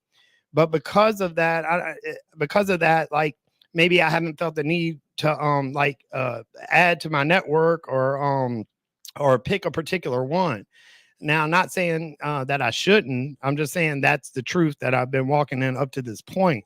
but because of that, like maybe I haven't felt the need to add to my network or pick a particular one. Now, I'm not saying that I shouldn't. I'm just saying that's the truth that I've been walking in up to this point.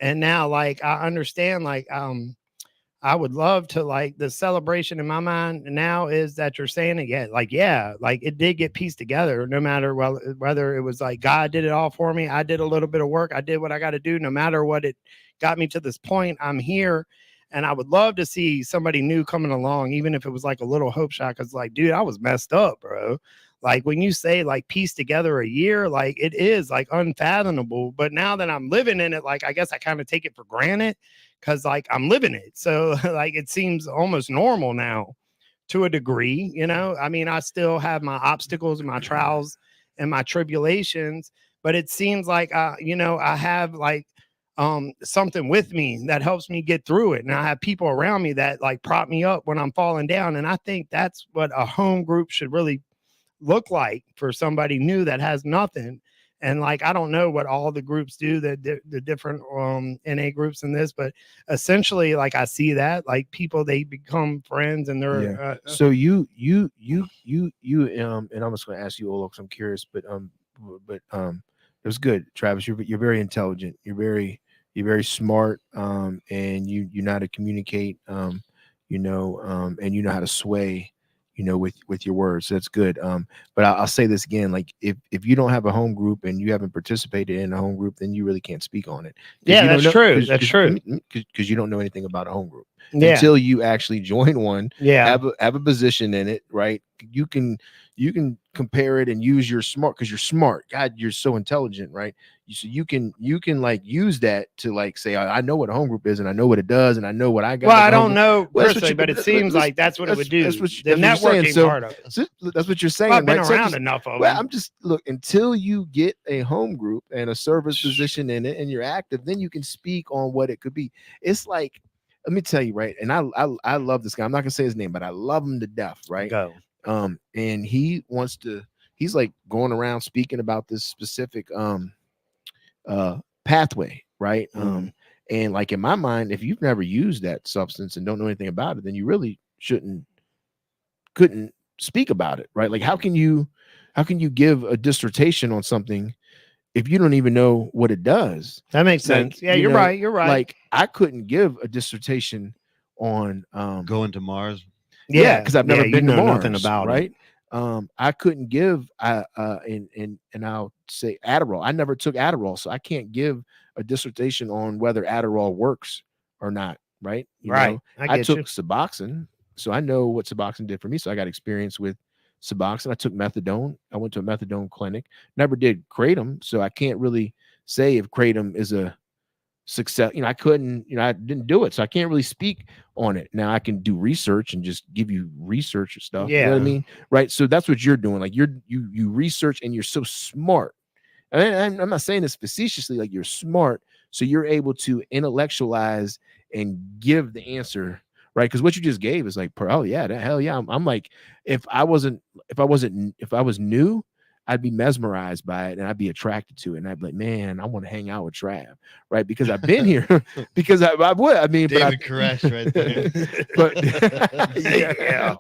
And now, like, I understand, like, I would love to, like, the celebration in my mind now is that you're saying it. Yeah, like it did get pieced together no matter whether it was like God did it all for me. I did a little bit of work. I did what I got to do. No matter what it got me to this point, I'm here. And I would love to see somebody new coming along, even if it was like a little hope shot. Cause like, dude, I was messed up, bro. Like when you say like piece together a year, like it is like unfathomable. But now that I'm living in it, like I guess I kind of take it for granted because like I'm living it. So like it seems almost normal now to a degree, I mean, I still have my obstacles and my trials and my tribulations, but it seems like I have like something with me that helps me get through it. And I have people around me that like prop me up when I'm falling down. And I think that's what a home group should really look like for somebody new that has nothing. And like I don't know what all the groups do, the different NA groups in this, but essentially like I see that like people, they become friends and they're so and I'm just going to ask you, Olo, because I'm curious, but It was good, Travis. You're very intelligent. You're very smart. And you know how to communicate. And you know how to sway. With your words. So that's good. But I'll say this again: like if you don't have a home group and you haven't participated in a home group, then you really can't speak on it. Yeah, that's true. That's true. Because you don't know anything about a home group Yeah. until you actually join one. Yeah. Have a position in it, right? You can compare it and use your smart because you're smart. God, you're so intelligent, right? So you can like use that to like say, I know what a home group is and I know what it does and I know what I got. Well, I don't know Well, personally, but it seems like that's what it would do. That's what the you're saying. networking So, part of it. so that's what you're saying. Well, I've been right? So around just- enough of well, them. I'm just look until you get a home group and a service position in it and you're active, then you can speak on what it could be. It's like, let me tell you, right? And I love this guy. I'm not gonna say his name, but I love him to death, right? Go. And he's like going around speaking about this specific pathway, right? And like in my mind, if you've never used that substance and don't know anything about it, then you really couldn't speak about it, right? Like how can you give a dissertation on something if you don't even know what it does? That makes Like, sense. Yeah, you you're know, right. You're right. Like I couldn't give a dissertation on Going to Mars. yeah, because I've never you been to know Mars, nothing about right? it. I couldn't give and I'll say Adderall. I never took Adderall, so I can't give a dissertation on whether Adderall works or not, right? You Right. know, I get took you. Suboxone, so I know what Suboxone did for me. So I got experience with Suboxone. I took methadone. I went to a methadone clinic. Never did kratom, so I can't really say if kratom is a success. I couldn't, I didn't do it, so I can't really speak on it. Now I can do research and just give you research and stuff. You know what I Yeah. mean? Right. So that's what you're doing. Like you research and you're so smart. And I'm not saying this facetiously, like you're smart, so you're able to intellectualize and give the answer, right? Because what you just gave is like, oh yeah, the hell yeah. I'm like, if I was new, I'd be mesmerized by it and I'd be attracted to it. And I'd be like, man, I want to hang out with Trav, right? Because I've been here, because I would. I mean, David Koresh right there. but Yeah.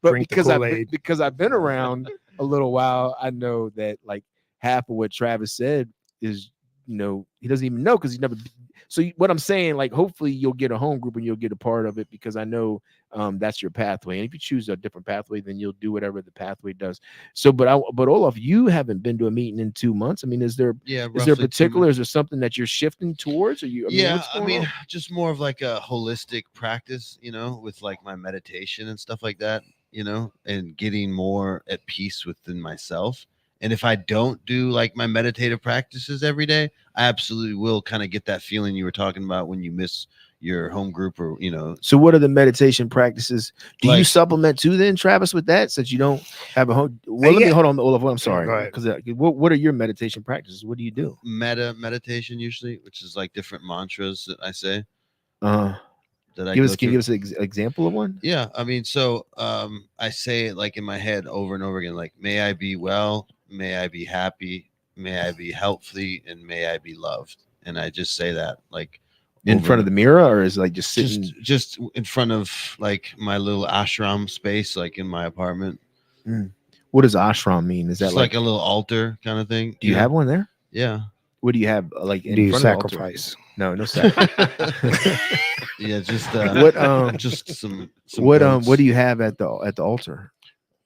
but Drink the because I've been around a little while, I know that like half of what Travis said is, he doesn't even know because he's never. So what I'm saying, like, hopefully you'll get a home group and you'll get a part of it because I know that's your pathway. And if you choose a different pathway, then you'll do whatever the pathway does. So, but Olaf, you haven't been to a meeting in 2 months. I mean, is there particular? Is there something that you're shifting towards? Or you? I mean, just more of like a holistic practice, with like my meditation and stuff like that, and getting more at peace within myself. And if I don't do like my meditative practices every day, I absolutely will kind of get that feeling you were talking about when you miss your home group or, So what are the meditation practices? Do you supplement too then, Travis, with that since you don't have a home? Well, let me hold on, Olaf. I'm sorry. Because what are your meditation practices? What do you do? Meditation usually, which is like different mantras that I say. Can you give us an example of one? Yeah. I mean, so I say it like in my head over and over again, like, may I be well, may I be happy, may I be healthy, and may I be loved. And I just say that like in front of the mirror, or is it like just sitting just in front of like my little ashram space, like in my apartment. What does ashram mean? Is that just like a little altar kind of thing? Do you have one there? Yeah. What do you have? Like in do you front sacrifice? No sacrifice. Yeah, just what just some what goats. what do you have at the altar?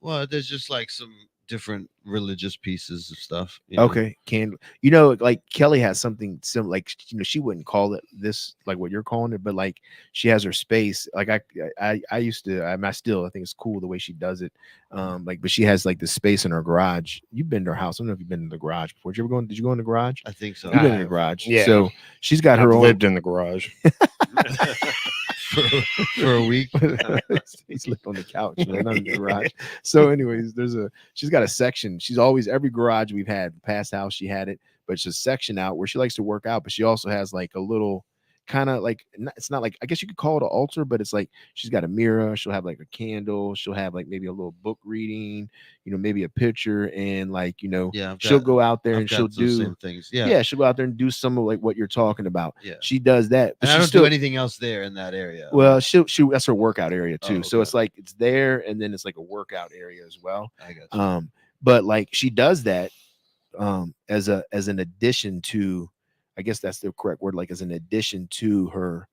Well, there's just like some different religious pieces of stuff. Okay, candle. Like Kelly has something similar. Like she wouldn't call it this, like what you're calling it, but like she has her space. Like I used to. I think it's cool the way she does it. But she has like the space in her garage. You've been to her house. I don't know if you've been in the garage before. Did you go in the garage? I think so. You've been in the garage. Yeah. So she's got her own. Lived in the garage. for a week. He slept on the couch, not in the garage. So anyways, she's got a section. She's always, every garage we've had, past house she had it, but it's a section out where she likes to work out, but she also has like a little kind of like, it's not like, I guess you could call it an altar, but it's like she's got a mirror, she'll have like a candle, she'll have like maybe a little book reading, maybe a picture, and like she'll go out there and she'll do same things. She'll go out there and do some of like what you're talking about. She does that, but and I don't do anything else there in that area. Well, she that's her workout area too. Okay. So it's like it's there, and then it's like a workout area as well. I got you. But like she does that as an addition to, I guess that's the correct word, like as an addition to her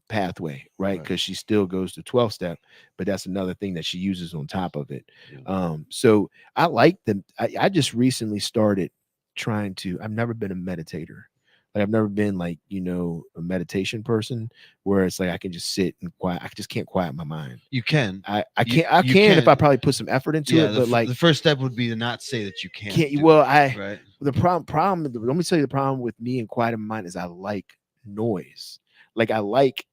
pathway, right? Because she still goes to 12 step, but that's another thing that she uses on top of it. So I like them. I just recently started trying to, I've never been a meditator. Like I've never been like, a meditation person where it's like I can just sit and quiet. I just can't quiet my mind. You can. I You- can't. I you can if I can. probably put some effort into it. But like the first step would be to not say that you can't. can't. do Well, it, right. the problem. Let me tell you the problem with me and quieting my mind is I like noise. Like I like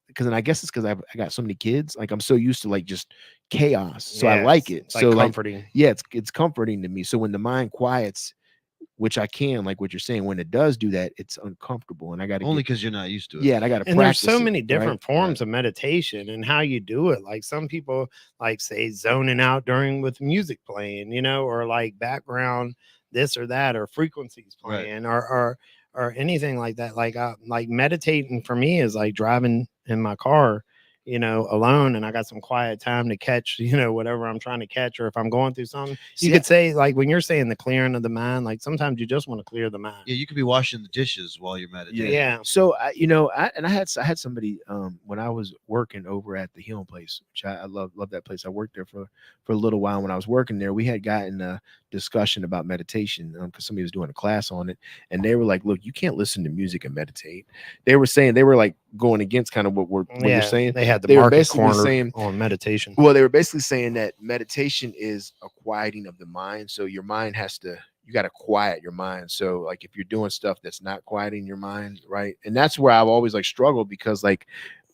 because, and I guess it's because I got so many kids. Like I'm so used to like just chaos, so I like it. It's So like like comforting. yeah, it's comforting to me. So when the mind quiets, which I can, like what you're saying, when it does do that, it's uncomfortable, and I got to Only because you're not used to it. yeah, and I got to And there's practice. so many different right? forms of meditation and how you do it. Like some people like say zoning out during with music playing, or like background this or that, or frequencies Right. playing, or anything like that. Like meditating for me is like driving in my car, alone, and I got some quiet time to catch, whatever I'm trying to catch, or if I'm going through something. See, You could say like when you're saying the clearing of the mind, like sometimes you just want to clear the mind. Yeah, you could be washing the dishes while you're meditating. Yeah. So I had somebody when I was working over at the Healing Place, which I love that place. I worked there for a little while. When I was working there, we had gotten a discussion about meditation because somebody was doing a class on it, and they were like, "Look, you can't listen to music and meditate." They were saying they were like going against kind of what you're saying. They had the They were market basically corner saying on meditation. Well, they were basically saying that meditation is a quieting of the mind. So your mind you got to quiet your mind. So like if you're doing stuff that's not quieting your mind, right? And that's where I've always like struggled because like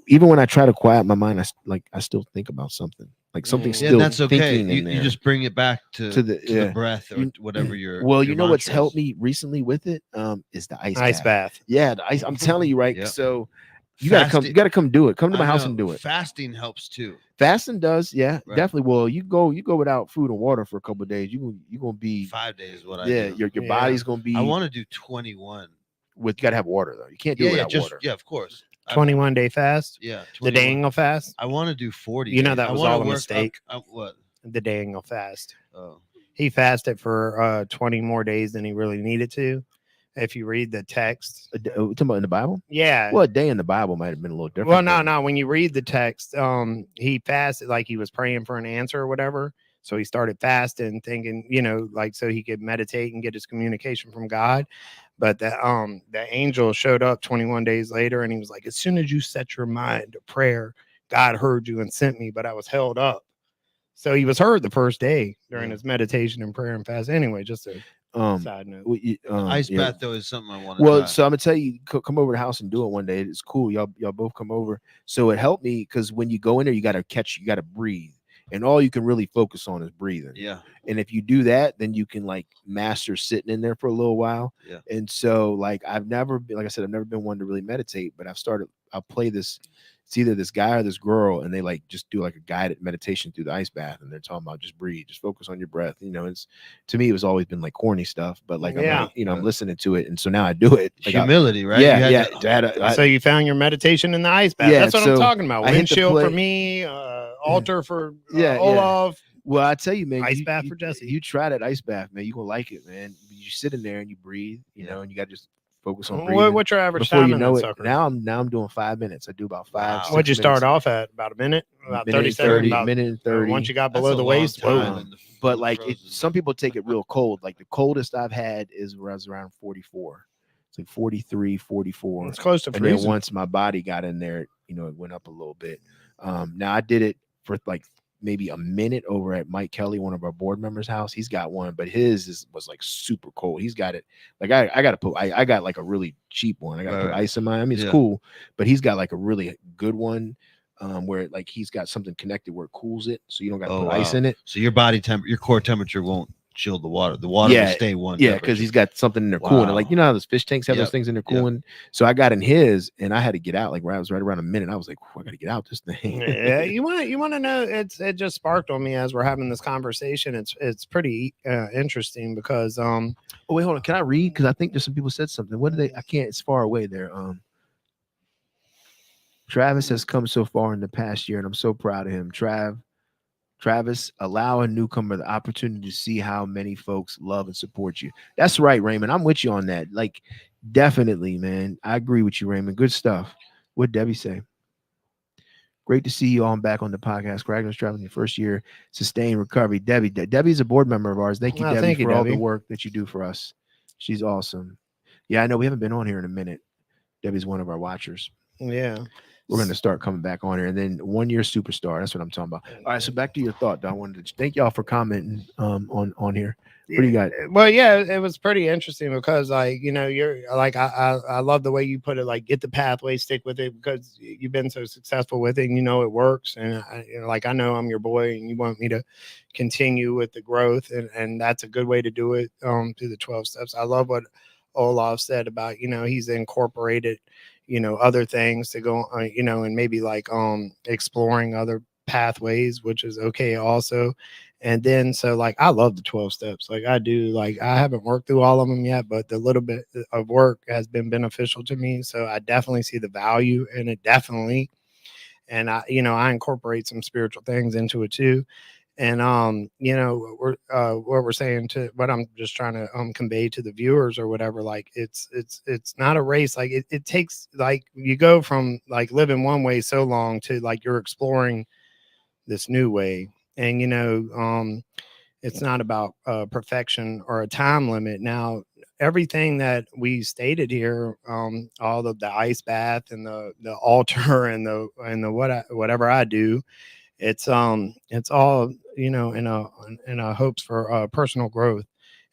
even when I try to quiet my mind, I still think about something. Like something's Yeah, still that's okay. thinking in You there. just bring it back to the yeah. breath or whatever your Well, your what's mantra helped is. me recently with it is the Ice bath. Yeah, the ice. I'm telling you, right? Yep. So you gotta come do it. Come to my house and do it. Fasting helps too. Fasting does, yeah, Right. definitely. Well, you go without food and water for a couple of days. You gonna be 5 days is what I yeah. do. Your body's gonna be. I want to do 21. You gotta have water though. You can't do it without water. Yeah, of course. 21-day fast. Yeah, The 21. Daniel fast. I want to do 40. You know days. that I was wanna all a work mistake. what? The Daniel fast. Oh, He fasted for 20 more days than he really needed to. If you read the text, Talking about in the Bible. yeah. Well, a day in the Bible might have been a little different. Well, but- no. When you read the text, he fasted like he was praying for an answer or whatever. So he started fasting, thinking, like so he could meditate and get his communication from God. But the angel showed up 21 days later, and he was like, "As soon as you set your mind to prayer, God heard you and sent me, but I was held up." So he was heard the first day during his meditation and prayer and fast. Anyway, just a side note. ice yeah. bath though is something I want to Well, try. so I'm gonna tell you, come over to the house and do it one day. It's cool. Y'all both come over. So it helped me because when you go in there, you gotta breathe, and all you can really focus on is breathing. Yeah. And if you do that, then you can like master sitting in there for a little while. Yeah. And so like I've never been, like I said, I've never been one to really meditate, but I'll play this. It's either this guy or this girl, and they like just do like a guided meditation through the ice bath, and they're talking about just breathe, just focus on your breath. It's to me, it was always been like corny stuff, but like Yeah. I'm listening to it, and so now I do it. Like Humility, right? Yeah, You had yeah. to- So you found your meditation in the ice bath. Yeah, That's what I'm so talking about. I hit the Windshield for play- me, altar for Yeah, yeah. Olaf. Well, I tell you, man, Ice bath for Jesse. You try that ice bath, man. You gonna like it, man. You sit in there and you breathe, and you got to just focus on breathing. What's your average Before time you in know that it, sucker? now I'm doing 5 minutes. I do about 5. Wow. 6 What'd you start minutes. off at? About a minute? About Minute 30 and seconds? 30, About, minute and 30. Once you got That's below a the long waist? time Whoa. in the- But in the like frozen. some people take it real cold. Like the coldest I've had is where I was around 44. It's like 43, 44. It's close to And then freezing. once my body got in there, it went up a little bit. Now I did it for like maybe a minute over at Mike Kelly, one of our board members' house. He's got one, but was like super cold. He's got it. Like I got like a really cheap one. I got to put ice in mine. I mean, it's cool, but he's got like a really good one. Where like he's got something connected where it cools it, so you don't got to put ice in it. So your your core temperature won't chill the water. The water will stay one. Yeah, because he's got something in there cooling it. Like how those fish tanks have those things in there cooling. So I got in his, and I had to get out. Like I was right around a minute. I was like, I got to get out this thing. Yeah, you want to know? It just sparked on me as we're having this conversation. It's pretty interesting because Oh wait, hold on. Can I read? Because I think there's some people said something. What did they? I can't. It's far away there. Travis has come so far in the past year, and I'm so proud of him. Travis, allow a newcomer the opportunity to see how many folks love and support you. That's right, Raymond. I'm with you on that. Like, definitely, man. I agree with you, Raymond. Good stuff. What'd Debbie say? Great to see you all back on the podcast. Congratulations, Travis, in your first year. Sustained recovery. Debbie's a board member of ours. Thank you, Well, Debbie, thank you, for all the Debbie. work that you do for us. She's awesome. Yeah, I know we haven't been on here in a minute. Debbie's one of our watchers. Yeah. We're going to start coming back on here. And then 1 year superstar. That's what I'm talking about. All right. So back to your thought, though. I wanted to thank y'all for commenting on here. What do you got? Well, yeah, it was pretty interesting because, like, you're like, I love the way you put it, like, get the pathway, stick with it, because you've been so successful with it and it works. And I know I'm your boy and you want me to continue with the growth. And that's a good way to do it through the 12 steps. I love what Olaf said about, he's incorporated, other things to go, and maybe like exploring other pathways, which is okay also. And then, so like, I love the 12 steps. Like I do, like, I haven't worked through all of them yet, but the little bit of work has been beneficial to me. So I definitely see the value in it. Definitely. And I incorporate some spiritual things into it too. And what we're saying, to what I'm just trying to convey to the viewers or whatever, like it's not a race. Like it takes, like, you go from like living one way so long to like you're exploring this new way. And it's not about perfection or a time limit. Now, everything that we stated here, all of the ice bath and the altar and whatever I do, it's all in a hopes for personal growth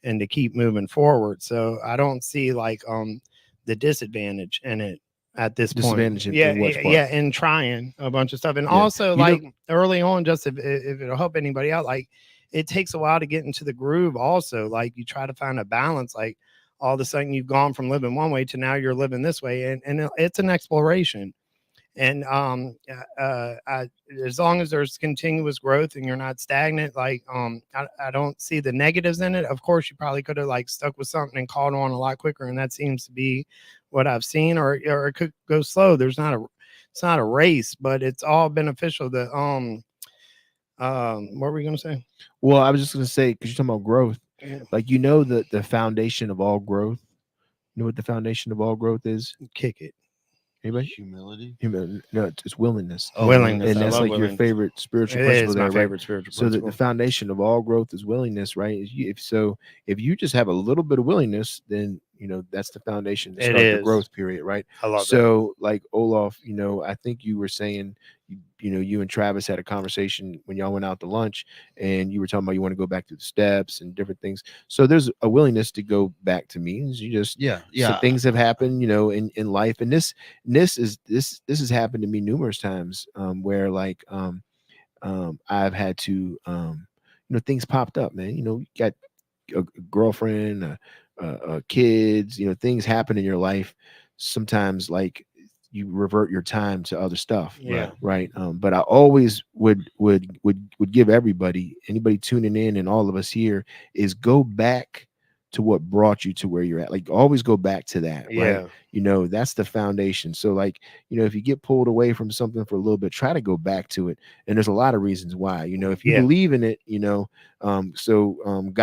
and to keep moving forward. So I don't see like the disadvantage in it at this Disadvantage point. in what spot? In trying a bunch of stuff. And Yeah. also, like, early on, just if it'll help anybody out, like, it takes a while to get into the groove. Also, like, you try to find a balance. Like, all of a sudden you've gone from living one way to now you're living this way, and it's an exploration. And as long as there's continuous growth and you're not stagnant, like I don't see the negatives in it. Of course, you probably could have like stuck with something and caught on a lot quicker, and that seems to be what I've seen. Or it could go slow. It's not a race, but it's all beneficial. What were we gonna say? Well, I was just gonna say, because you're talking about growth, Yeah. like the foundation of all growth. You know what the foundation of all growth is? Kick it. Anybody? Humility. No, it's willingness. Oh, Willingness. And I that's love like your willingness. favorite spiritual It principle is there, my right? favorite spiritual So principle. the foundation of all growth is willingness, right? If you just have a little bit of willingness, then that's the foundation to It start the is. growth period, right? I love that. So like Olaf, I think you were saying, you and Travis had a conversation when y'all went out to lunch, and you were talking about you want to go back to the steps and different things. So there's a willingness to go back to means. You just So things have happened, in life, and this has happened to me numerous times, where like I've had to things popped up, man. You got a girlfriend, kids, things happen in your life. Sometimes like you revert your time to other stuff. Yeah. Right. But I always would give anybody tuning in, and all of us here, is go back to what brought you to where you're at. Like, always go back to that. Yeah. Right. That's the foundation. So like, if you get pulled away from something for a little bit, try to go back to it. And there's a lot of reasons why. If you believe in it,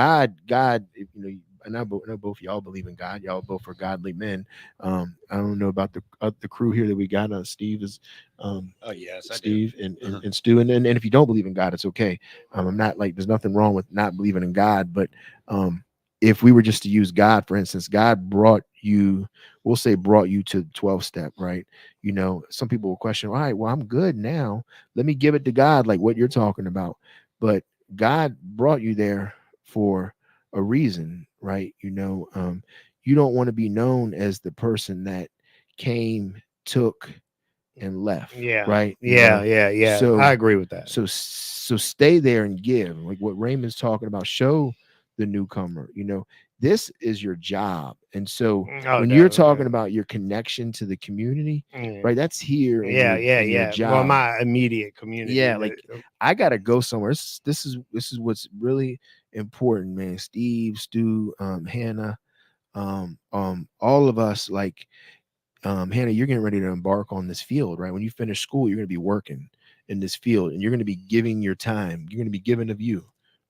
God, and I know both of y'all believe in God. Y'all both are godly men. I don't know about the crew here that we got. Steve is, Oh yes, Steve and Stu, and if you don't believe in God, it's okay. I'm not like, there's nothing wrong with not believing in God, but if we were just to use God, for instance, God brought you to 12 step, right? Some people will question, all right, well, I'm good now. Let me give it to God, like what you're talking about. But God brought you there for a reason, right? You don't want to be known as the person that came, took, and left. Yeah. Right. Yeah. So I agree with that. So stay there and give, like what Raymond's talking about. Show the newcomer, this is your job. And so when you're talking about your connection to the community, right, that's here. In your job. Well, my immediate community. Yeah, like I gotta go somewhere. This is what's really important, man. Steve, Stu, Hannah, all of us, like Hannah, you're getting ready to embark on this field, right? When you finish school, you're gonna be working. in this field, and you're going to be giving your time. You're going to be giving of you,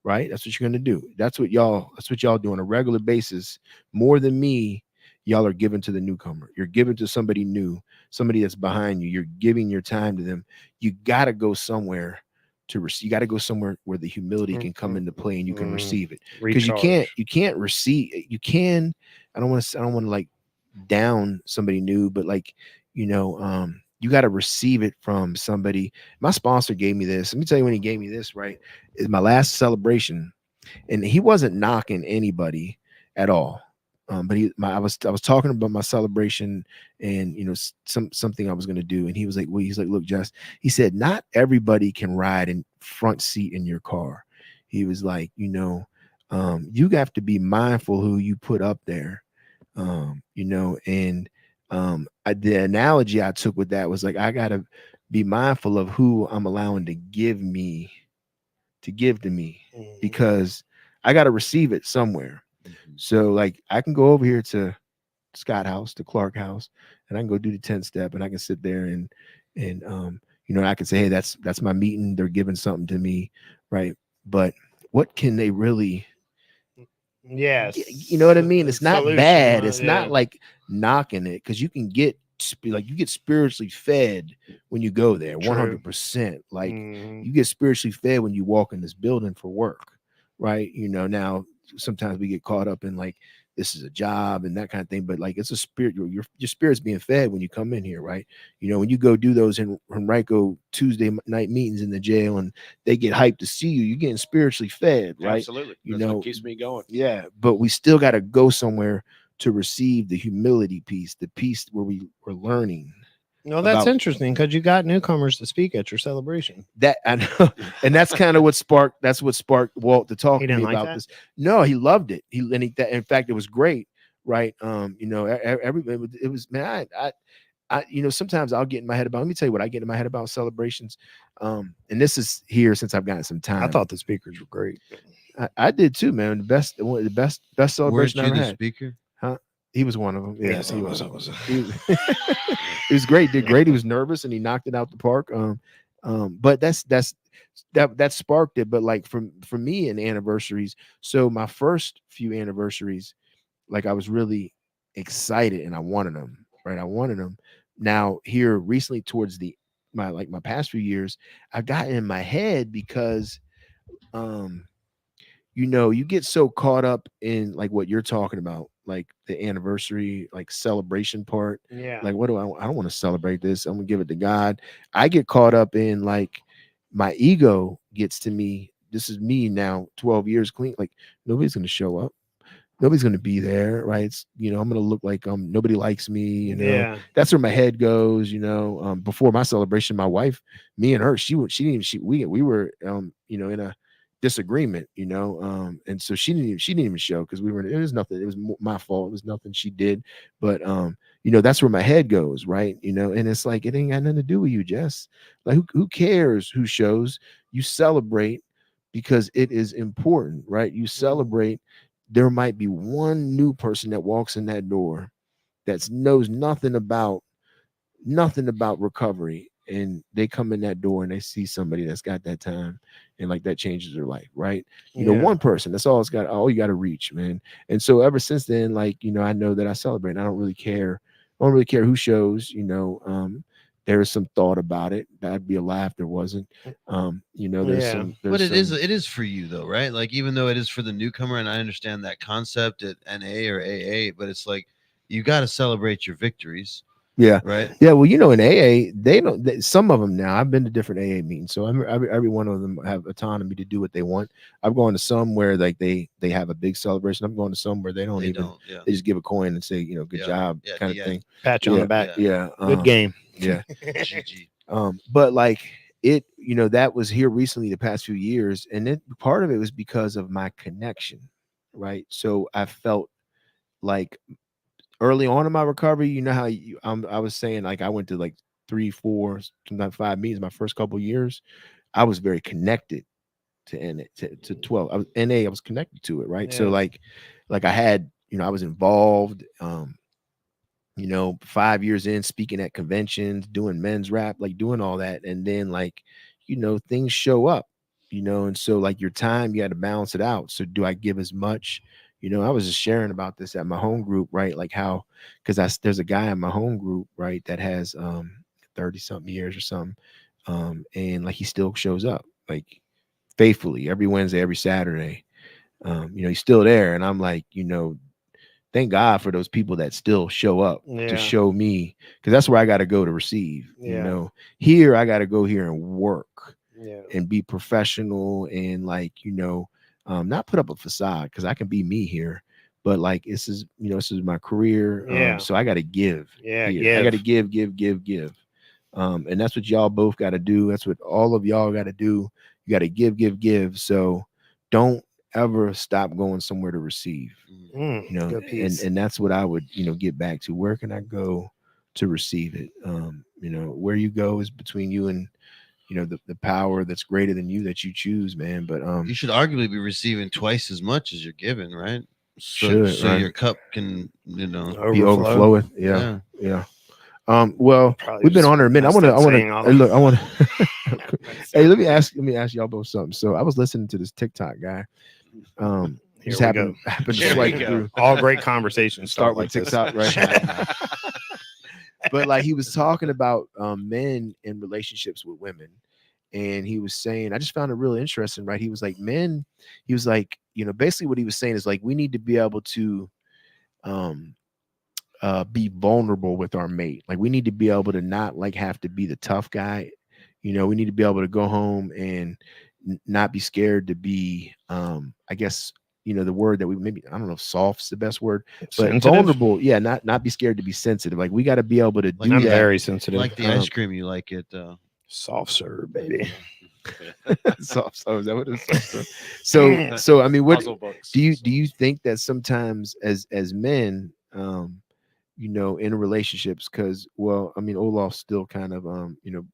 right? That's what you're going to do. That's what y'all do on a regular basis. More than me, y'all are giving to the newcomer. You're giving to somebody new, somebody that's behind you. You're giving your time to them. You got to go somewhere to receive. You got to go somewhere where the humility can come into play and you can receive it, because you can't receive. You can. I don't want to like down somebody new, but like, you got to receive it from somebody. My sponsor gave me this. Let me tell you when he gave me this, right? Is my last celebration, and he wasn't knocking anybody at all. But I was talking about my celebration, and something I was going to do, and he was like, well, he's like, look, Jess, he said, not everybody can ride in front seat in your car. He was like, you have to be mindful who you put up there. And the analogy I took with that was like, I gotta be mindful of who I'm allowing to give to me, because I gotta receive it somewhere. So like, I can go over here to Scott House, to Clark House, and I can go do the 10 step, and I can sit there and I can say, hey, that's my meeting. They're giving something to me, right? But what can they really? Yes, you know what I mean? It's not solution, bad. It's yeah. not like knocking it, because you can get spiritually fed when you go there. 100%. Like, you get spiritually fed when you walk in this building for work, right? Now sometimes we get caught up in like, this is a job and that kind of thing, but like, it's a spirit. Your spirit's being fed when you come in here, right? When you go do those in Henrico Tuesday night meetings in the jail, and they get hyped to see you, you're getting spiritually fed, right? Absolutely. That's what keeps me going. Yeah, but we still got to go somewhere to receive the humility piece, the piece where we're learning. No, that's interesting, because you got newcomers to speak at your celebration. That I know, and that's kind of what sparked. That's what sparked Walt to talk to me about this. No, he loved it. In fact, it was great, right? Everybody, it was, man. I sometimes I'll get in my head about. Let me tell you what I get in my head about celebrations. And this is here since I've gotten some time. I thought the speakers were great. I did too, man. The best celebration I ever had. Speaker? Huh? He was one of them. Yes, he was. He was, He he was great. Did great. He was nervous and he knocked it out the park. But that sparked it. But like for me in anniversaries, so my first few anniversaries, like I was really excited and I wanted them. Right, I wanted them. Now here recently, towards my past few years, I got in my head because you get so caught up in like what you're talking about, like the anniversary, like celebration part. Yeah. Like, what do I don't want to celebrate this. I'm gonna give it to God. I get caught up in like my ego gets to me. This is me now, 12 years clean. Like, nobody's gonna show up. Nobody's gonna be there, right? I'm gonna look like nobody likes me, Yeah. That's where my head goes, before my celebration, my wife, me and her, we were in a disagreement, and so she didn't even show, because it was nothing, it was my fault, it was nothing she did, but that's where my head goes, right? And it's like, it ain't got nothing to do with you, Jess. Like, who cares who shows? You celebrate because it is important, right? You celebrate. There might be one new person that walks in that door that knows nothing about recovery, and they come in that door and they see somebody that's got that time, and like that changes their life, right? One person, that's all you got to reach, man. And so ever since then, like, I know that I celebrate. I don't really care who shows. There is some thought about it. That'd be a lie if there wasn't. But it is for you though, right? Like, even though it is for the newcomer, and I understand that concept at NA or AA, but it's like, you got to celebrate your victories. Yeah. Right. Yeah. Well, in AA, they don't. Some of them now. I've been to different AA meetings, so every one of them have autonomy to do what they want. I've gone to some where like they have a big celebration. I'm going to some where they just give a coin and say, good job, kind of thing. Pat you on the back. Yeah. Good game. Yeah. GG. But like it, that was here recently, the past few years, and then part of it was because of my connection, right? So I felt like, early on in my recovery, how I was saying, like, I went to like 3, 4, sometimes 5 meetings my first couple of years. I was very connected to 12. I was NA. I was connected to it, right? Yeah. So like I had, I was involved. you know, 5 years in, speaking at conventions, doing men's rap, like doing all that. And then like, you know, things show up, you know, and so like your time, you got to balance it out. So do I give as much? You know, I was just sharing about this at my home group, right? Like how, because there's a guy in my home group, right, that has 30 something years or something. And like he still shows up like faithfully every Wednesday, every Saturday. You know, he's still there. And I'm like, you know, thank God for those people that still show up to show me, because that's where I got to go to receive. You know, here I got to go here and work and be professional and like, you know, not put up a facade, because I can be me here, but like this is, you know, this is my career. So I got to give. I got to give. And that's what y'all both got to do. That's what all of y'all got to do. You got to give. So don't ever stop going somewhere to receive. You know, and that's what I would, you know, get back to. Where can I go to receive it? You know, where you go is between you and, you know, the power that's greater than you that you choose, man. But you should arguably be receiving twice as much as you're giving, right? So right? Your cup can, you know, be overflowing. Yeah. Well, we've been on her a minute. I want to look. I want to. Hey, let me ask y'all both something. So I was listening to this TikTok guy. Just happened to swipe through. All great conversations start with TikTok, right? But like he was talking about men in relationships with women, and he was saying, I just found it really interesting, right? He was like, men. He was like, you know, basically what he was saying is like we need to be able to be vulnerable with our mate. Like we need to be able to not like have to be the tough guy. You know, we need to be able to go home and not be scared to be I guess, you know, the word that we maybe, I don't know if soft's the best word, but sensitive? Vulnerable. Yeah, not be scared to be sensitive. Like we got to be able to do I'm that. very sensitive. Like the ice cream, you like it soft serve, baby. Soft serve. Is that what it's? So I mean, what do you think that sometimes as men, you know, in relationships, because well, I mean, Olaf's still kind of you know,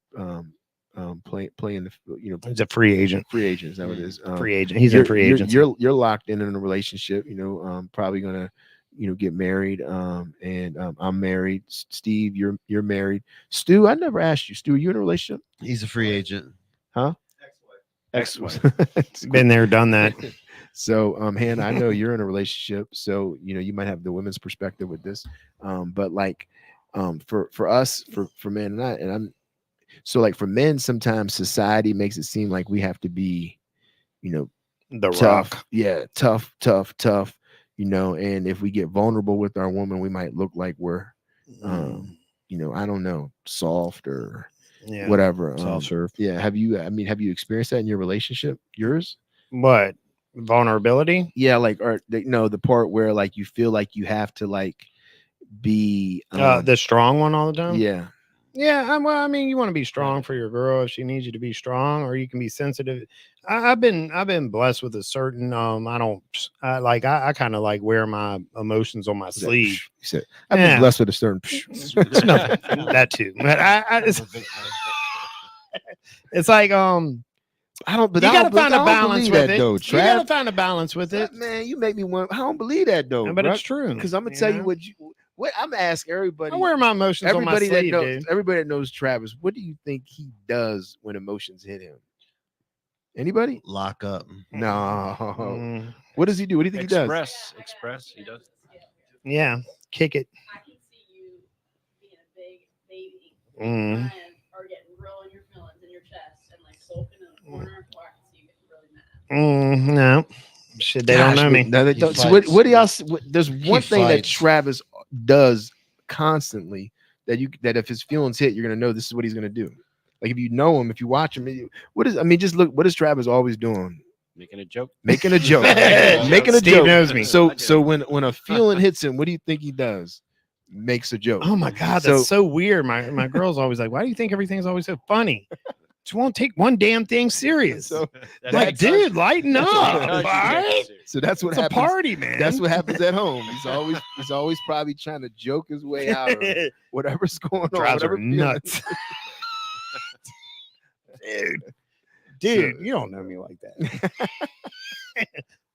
playing the, you know, he's a free agent. Is that what it is? Free agent. He's in free agency. You're locked in a relationship. You know, probably gonna, you know, get married. And I'm married. Steve, you're married. Stu, I never asked you. Stu, are you in a relationship? He's a free agent. Huh? Ex-wife. Been there, done that. So, Hannah, I know you're in a relationship, so you know you might have the women's perspective with this. But like, for us, for men, and I'm so like for men, sometimes society makes it seem like we have to be, you know, the tough. rock. Yeah, tough. You know, and if we get vulnerable with our woman, we might look like we're, you know, I don't know, soft or whatever. Soft serve. Yeah. Have you experienced that in your relationship? Yours? What? Vulnerability? Yeah, like, or the part where like you feel like you have to like be the strong one all the time. Yeah. Well, I mean, you want to be strong for your girl if she needs you to be strong, or you can be sensitive. I've been blessed with a certain I kind of like wear my emotions on my sleeve. You said I've been blessed with a certain. It's nothing, that too, but it's like I don't. But you I gotta find a balance with it. Though, you gotta find a balance with it, man. You make me want. I don't believe that though. No, but it's true. Because I'm gonna tell you what I'm asking everybody. I wear my emotions on my sleeve, everybody that knows Travis, what do you think he does when emotions hit him? Anybody? Lock up. No. What does he do? What do you think he does? Express. He does. Yeah, kick it. I can see you being a big baby or getting real in your feelings in your chest and like sulking in the corner, or I can see you getting really mad. No. Shit, they don't know me. No, they don't. So what do y'all? There's one thing that Travis does constantly that if his feelings hit, you're gonna know this is what he's gonna do. Like if you know him, if you watch him, just look. What is Travis always doing? Making a joke. Making a joke. Steve knows me. So when a feeling hits him, what do you think he does? Makes a joke. Oh my God, that's so weird. My girl's always like, why do you think everything's always so funny? She won't take one damn thing serious. So, like, dude, lighten up. All right? So that's what it's happens. A party, man. That's what happens at home. He's always probably trying to joke his way out of whatever's going on. Drives her nuts. Dude, you don't know me like that.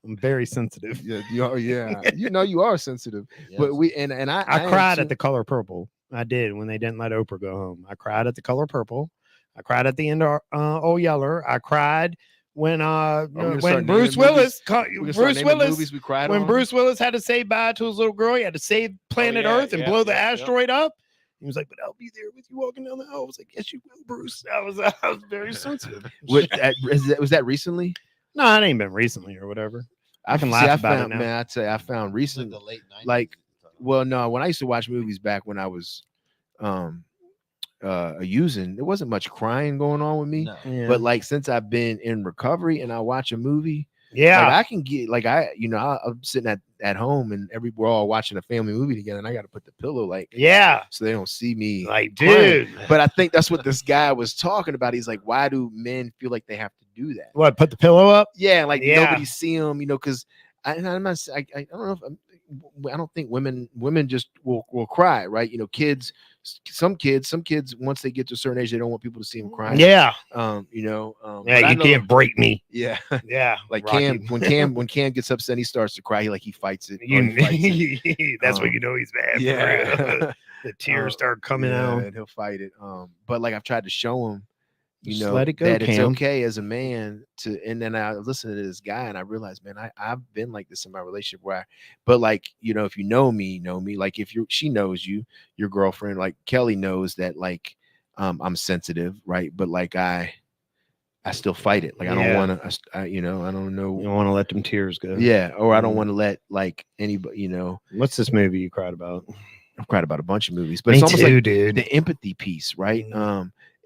I'm very sensitive. Yeah, you are. Yeah, you are sensitive. But we and I am cried too. at The Color Purple. I did when they didn't let Oprah go home. I cried at The Color Purple. I cried at the end of Old Yeller. I cried when Bruce Willis we cried when on? Bruce Willis had to say bye to his little girl. He had to save planet Earth and blow the asteroid up. He was like, "But I'll be there with you walking down the aisle." I was like, "Yes, you will, Bruce." I was very sensitive. Was that recently? No, it ain't been recently or whatever. I can See, laugh about found, it now. Man, I'd say I found Like recent. the late 90s. Like, well, no, when I used to watch movies back when I was using, there wasn't much crying going on with me. No. Yeah. But like since I've been in recovery and I watch a movie, Yeah. like I can get like I'm sitting at home and we're all watching a family movie together and I got to put the pillow like so they don't see me like crying. dude. But I think that's what this guy was talking about. He's like, why do men feel like they have to do that? What, put the pillow up? Yeah, like Yeah. nobody see them, because I don't know if I don't think women just will cry, right? Some kids once they get to a certain age, they don't want people to see them crying. Yeah. Yeah, Yeah, you can't break me. Yeah. Yeah. Like Rocky. when Cam gets upset, he starts to cry. He fights it. That's when you know he's mad. Yeah. For real. The tears start coming out. and he'll fight it. But like I've tried to show him, Just let it go, that it's Cam. okay as a man to. And then I listened to this guy, and I realized, man, I've been like this in my relationship but like if you know me, like if she knows you, your girlfriend, like Kelly knows that like I'm sensitive, right? But like I still fight it. Like I don't want to, I don't know. You don't want to let them tears go. Yeah, or I don't want to let like anybody, What's this movie you cried about? I've cried about a bunch of movies, but Me it's almost too, like dude. the empathy piece, right?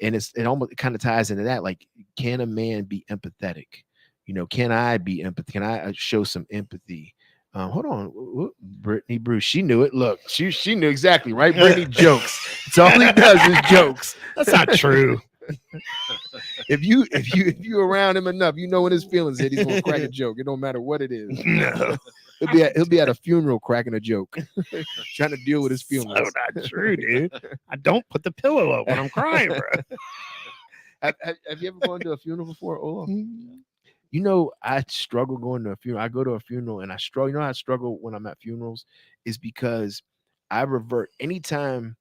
And it almost kind of ties into that. Like, can a man be empathetic? Can I be empathetic? Can I show some empathy? Hold on, Brittany Bruce. She knew it. Look, she knew exactly, right? Brittany jokes. It's all he does is jokes. That's not true. If you around him enough, when his feelings hit, he's gonna crack a joke. It don't matter what it is. No. He'll be at a funeral cracking a joke, trying to deal with his feelings. So not true, dude. I don't put the pillow up when I'm crying, bro. Have you ever gone to a funeral before, Olaf? I struggle going to a funeral. I go to a funeral and I struggle. How I struggle when I'm at funerals is because I revert anytime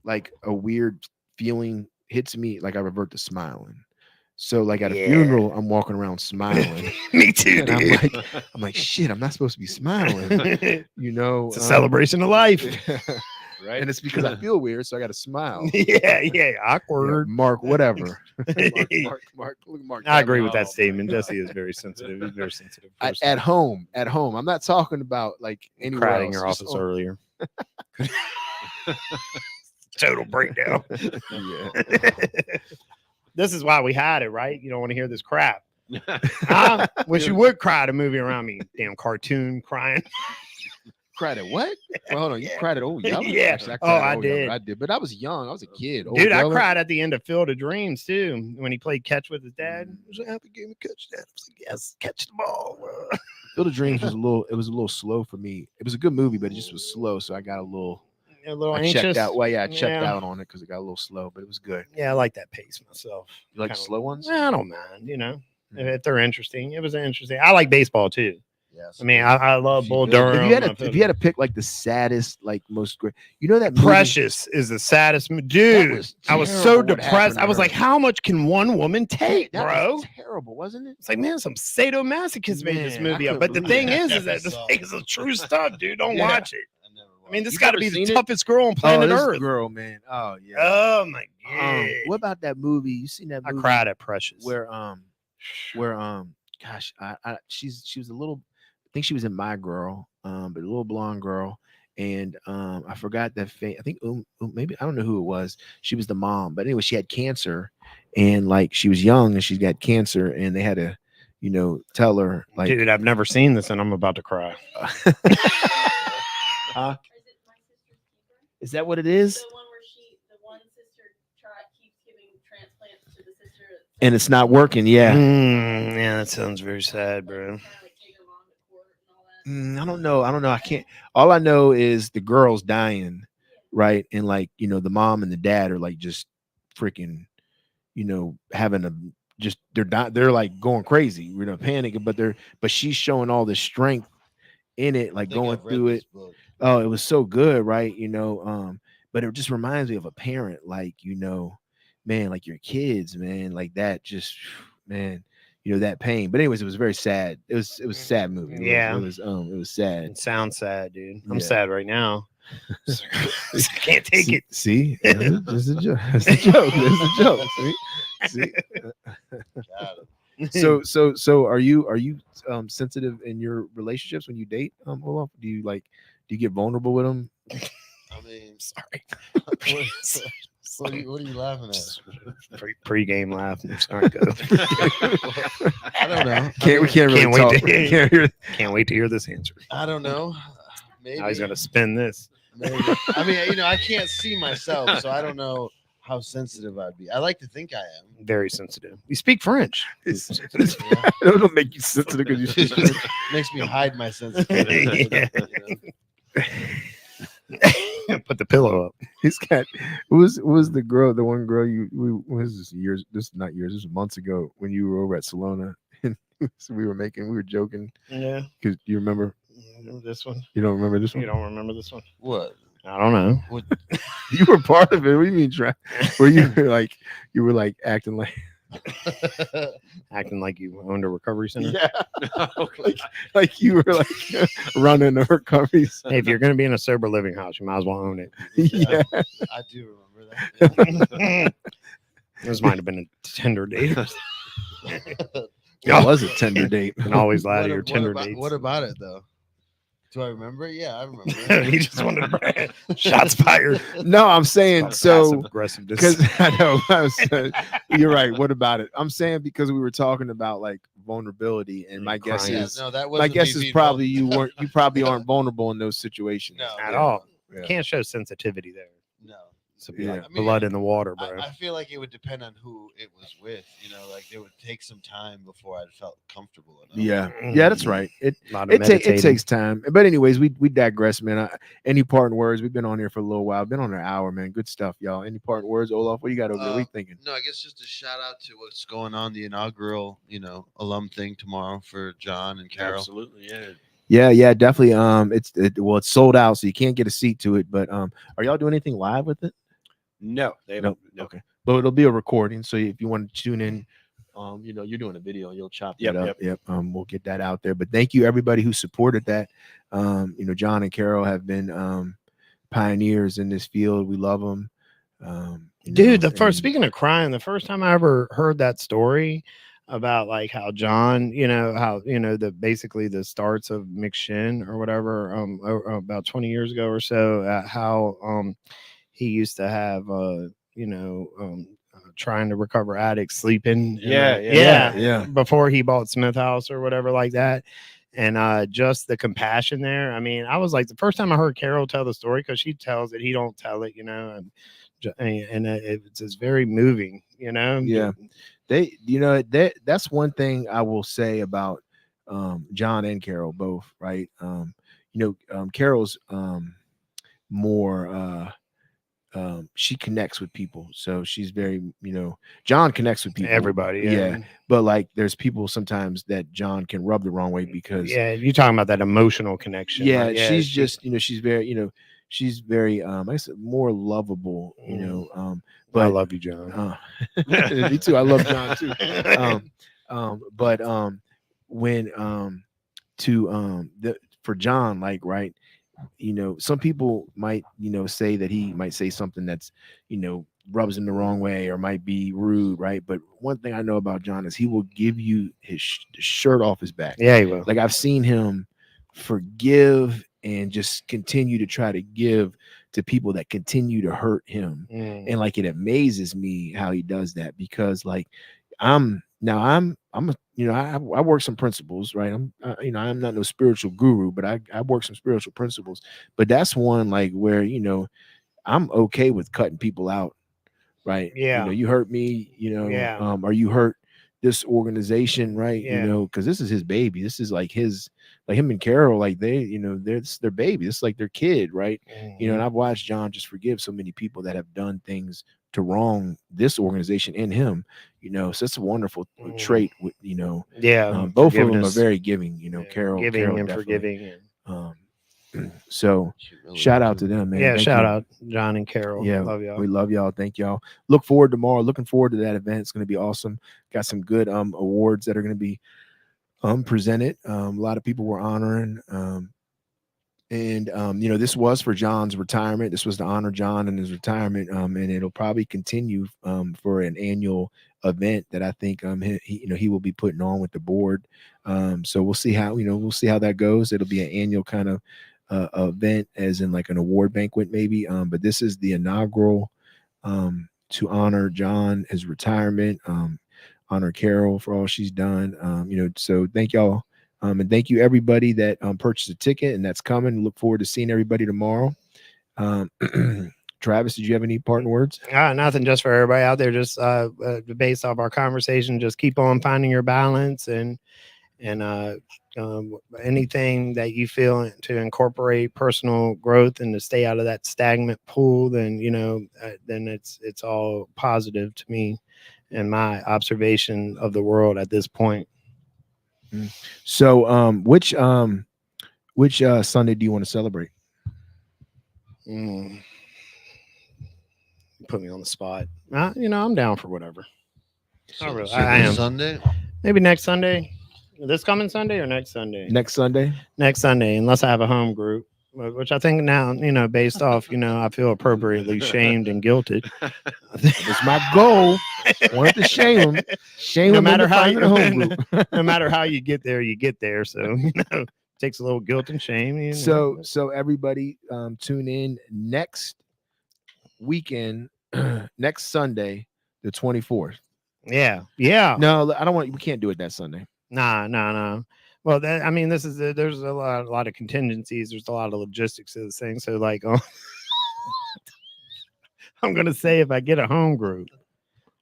like a weird feeling hits me, like I revert to smiling. So like at a funeral, I'm walking around smiling. Me too, And dude. I'm like, shit, I'm not supposed to be smiling. It's a celebration of life. Right. And it's because I feel weird, so I got to smile. Yeah, Yeah, awkward. Mark, whatever. Mark, look at Mark. I agree with that statement. Jesse is very sensitive. He's very sensitive. At home. I'm not talking about like anywhere Cried in else. your Just office on- earlier. Total breakdown. Yeah. This is why we hide it, right? You don't want to hear this crap. Wish you would cry at a movie around me. Damn cartoon crying. Cried at what? Well, hold on. You cried at Old Yeller? Yeah. Actually, Oh, cried at I Old Yeller. did. I did, but I was young. I was a kid. Old Dude, I Yeller? cried at the end of Field of Dreams too when he played catch with his dad. It was a happy game of catch, Dad. I was like, yes, catch the ball. Field of Dreams was a little slow for me. It was a good movie, but it just was slow, so I got a little anxious. checked out. Well, yeah, I checked Yeah. out on it because it got a little slow, but it was good. Yeah, I like that pace myself. You like Kinda- slow ones? I don't mind, if they're interesting. It was interesting. I like baseball too. Yes. I mean, I love Bull If Durham. If you had to pick like the saddest, like most great, that movie, Precious is the saddest. Dude, was I was so terrible what depressed. happened to I was her. like, how much can one woman take, that bro? was terrible, wasn't it? It's like, man, some sadomasochist made this Man, movie I up. But the couldn't thing believe is that this thing is a true stuff, dude. Don't Yeah. watch it. I mean, this You got to never be the seen it? toughest girl on planet this Earth. girl, man. Oh yeah. Oh my god! What about that movie? You seen that I movie? cried at Precious. Where gosh, she was a little. I think she was in My Girl, but a little blonde girl, and I forgot that. I think maybe I don't know who it was. She was the mom, but anyway, she had cancer, and like she was young and she's got cancer, and they had to, tell her like, Dude, I've never seen this, and I'm about to cry. Is that what it is? The one where the one sister keeps giving transplants to the sister, And it's not working. Yeah. Yeah, that sounds very sad, bro. trying to like take her mom to court and all that. I don't know. I can't. All I know is the girl's dying, right? And like, the mom and the dad are like just freaking, having a just they're like going crazy, panicking, but she's showing all the strength in it, I like think going I've read through this it. book. Oh, it was so good, right? But it just reminds me of a parent, like, man, like your kids, man, like that, just man, that pain. But anyways, it was very sad. It was a sad movie. It was sad. It sounds sad, dude. I'm Yeah. sad right now. I can't take it. See, this is a joke. That's a joke. This is a joke. See. God. So are you sensitive in your relationships when you date, Olaf? Do you get vulnerable with them? I mean, Sorry. what are you laughing at? Pre-game laugh. I'm sorry, go. I don't know. We can't really Can't wait talk. to- Can't wait to hear this answer. I don't know. Maybe. Now he's gonna spin this. Maybe. I mean, I can't see myself, so I don't know how sensitive I'd be. I like to think I am. Very sensitive. You speak French. Yeah. It'll make you sensitive because you speak French. Makes me hide my sensitivity. Yeah. Put the pillow up. He's got who was the girl, the one girl was this years, this is not years, this was months ago when you were over at Salona and we were joking. Yeah. Because you remember This one. you don't remember this one? You don't remember this one? What? I don't know. What? You were part of it. What do you mean where you were like acting like Acting like you owned a recovery center. yeah. like you were like running a recovery center. Hey, if you're gonna be in a sober living house, you might as well own it. Yeah. I do remember that. This might have been a Tinder date. It was a tender date. You can always lie to your What Tinder about, dates. what about it though? Do I remember it? Yeah, I remember it. He just wanted to brag. Shots fired. No, I'm saying so Aggressiveness. because I know you're right. What about it? I'm saying because we were talking about like vulnerability, and my guess Crying. Yeah, is no, that my wasn't guess me is being probably vulnerable. you probably aren't vulnerable in those situations. No, At yeah, all. Yeah. Can't show sensitivity there. No. So Yeah. like I mean, blood in the water, bro. I feel like it would depend on who it was with. Like it would take some time before I felt comfortable enough. Yeah, that's right. It A lot of meditating. takes time. But anyways, we digress, man. Any parting words? We've been on here for a little while. Been on an hour, man. Good stuff, y'all. Any parting words, Olaf? What you got over there? What you thinking? No, I guess just a shout out to what's going on, the inaugural, alum thing tomorrow for John and Carol. Absolutely, yeah. Yeah, definitely. It's sold out, so you can't get a seat to it. But are y'all doing anything live with it? No, they haven't. No. Okay. But it'll be a recording. So if you want to tune in, you're doing a video, you'll chop it up. Yep. We'll get that out there. But thank you everybody who supported that. John and Carol have been pioneers in this field. We love them. Dude, speaking of crying, the first time I ever heard that story about like how John, basically the starts of McShin or whatever, about 20 years ago or so, how he used to have trying to recover addicts sleeping Yeah. before he bought Smith House or whatever like that. And just the compassion there. I mean, I was like, the first time I heard Carol tell the story, because she tells it, he don't tell it, and it's very moving, Yeah. That's one thing I will say about John and Carol both, right? Carol's more she connects with people, so she's very John connects with people, everybody. Yeah, but like there's people sometimes that John can rub the wrong way because you're talking about that emotional connection. Yeah, she's just she's very she's very I guess more lovable, but I love you, John. Me too. I love John too. But when for John, like, right, some people might say that he might say something that's rubs him the wrong way or might be rude, right? But one thing I know about John is he will give you his shirt off his back. Yeah, he will. Like I've seen him forgive and just continue to try to give to people that continue to hurt him. And like it amazes me how he does that, because like I work some principles, right? I'm not no spiritual guru, but I work some spiritual principles. But that's one like where I'm okay with cutting people out, right? Yeah. You hurt me, or you hurt this organization, right? Because this is his baby. This is like him and Carol, like it's their baby. It's like their kid, right? And I've watched John just forgive so many people that have done things to wrong this organization and him. So it's a wonderful trait. Both of them are very giving. Carol, giving Carol and definitely. forgiving. So shout out to them, man. Yeah, Thank shout you. out John and Carol. Yeah, love y'all. we love y'all. Thank y'all. Looking forward to that event. It's going to be awesome. Got some good awards that are going to be presented. A lot of people we're honoring. This was for John's retirement. This was to honor John and his retirement. And it'll probably continue for an annual event that I think he will be putting on with the board. So we'll see how that goes. It'll be an annual kind of event, as in like an award banquet maybe. But this is the inaugural to honor John, his retirement, honor Carol for all she's done. So thank y'all. And thank you everybody that purchased a ticket and that's coming. Look forward to seeing everybody tomorrow. Travis, did you have any parting words? Nothing, just for everybody out there, just based off our conversation, just keep on finding your balance and anything that you feel to incorporate personal growth and to stay out of that stagnant pool, then then it's all positive to me and my observation of the world at this point. So which Sunday do you want to celebrate? Put me on the spot. I'm down for whatever. So I am. Sunday? Maybe next Sunday. This coming Sunday or next Sunday? Next Sunday, unless I have a home group, which I think now, based off, I feel appropriately shamed and guilted. it's my goal. Want to shame them. Shame no them matter how you, home group. no matter how you get there, you get there. So, takes a little guilt and shame. So everybody tune in next weekend, next Sunday, the 24th. Yeah. No, I don't want. We can't do it that Sunday. Nah. Well, there's a lot of contingencies. There's a lot of logistics to this thing. So, like, I'm gonna say if I get a home group,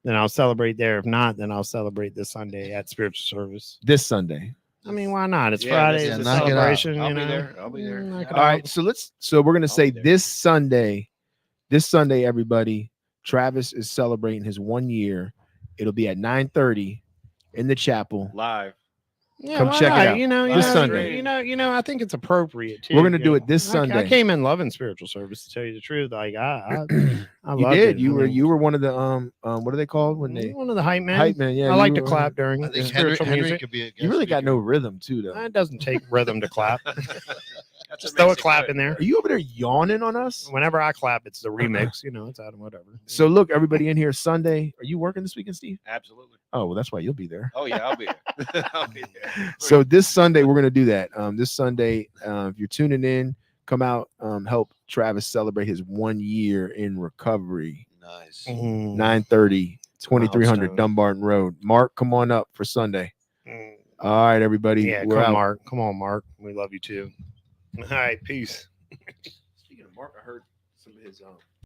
then I'll celebrate there. If not, then I'll celebrate this Sunday at spiritual service. This Sunday. I mean, why not? It's Friday. It's a celebration. I'll be there. I'll be there. All right. So we're gonna say this Sunday, everybody. Travis is celebrating his 1 year. It'll be at 9:30 in the chapel. Live. Yeah, come check it out. This Sunday. I think it's appropriate too. We're gonna do it this Sunday. I came in loving spiritual service, to tell you the truth. Like I you loved did. it. You were one of the what are they called when they one of the hype men? hype men? Yeah, I like to clap during I think spiritual Henry music. could be a guest You really got speaker. no rhythm too, though. It doesn't take rhythm to clap. That's Just what throw a makes it clap good. in there. Are you over there yawning on us? Whenever I clap, it's the remix. It's out of whatever. So look, everybody in here Sunday. Are you working this weekend, Steve? Absolutely. Oh, well, that's why you'll be there. Oh yeah, I'll be there. I'll be there. So this Sunday we're gonna do that. This Sunday, if you're tuning in, come out, help Travis celebrate his 1 year in recovery. Nice. 9:30, 2300 Milestone. Dumbarton Road. Mark, come on up for Sunday. All right, everybody. Yeah, we're out. Mark. Come on, Mark. We love you too. All right, peace. Speaking of Mark, I heard some of his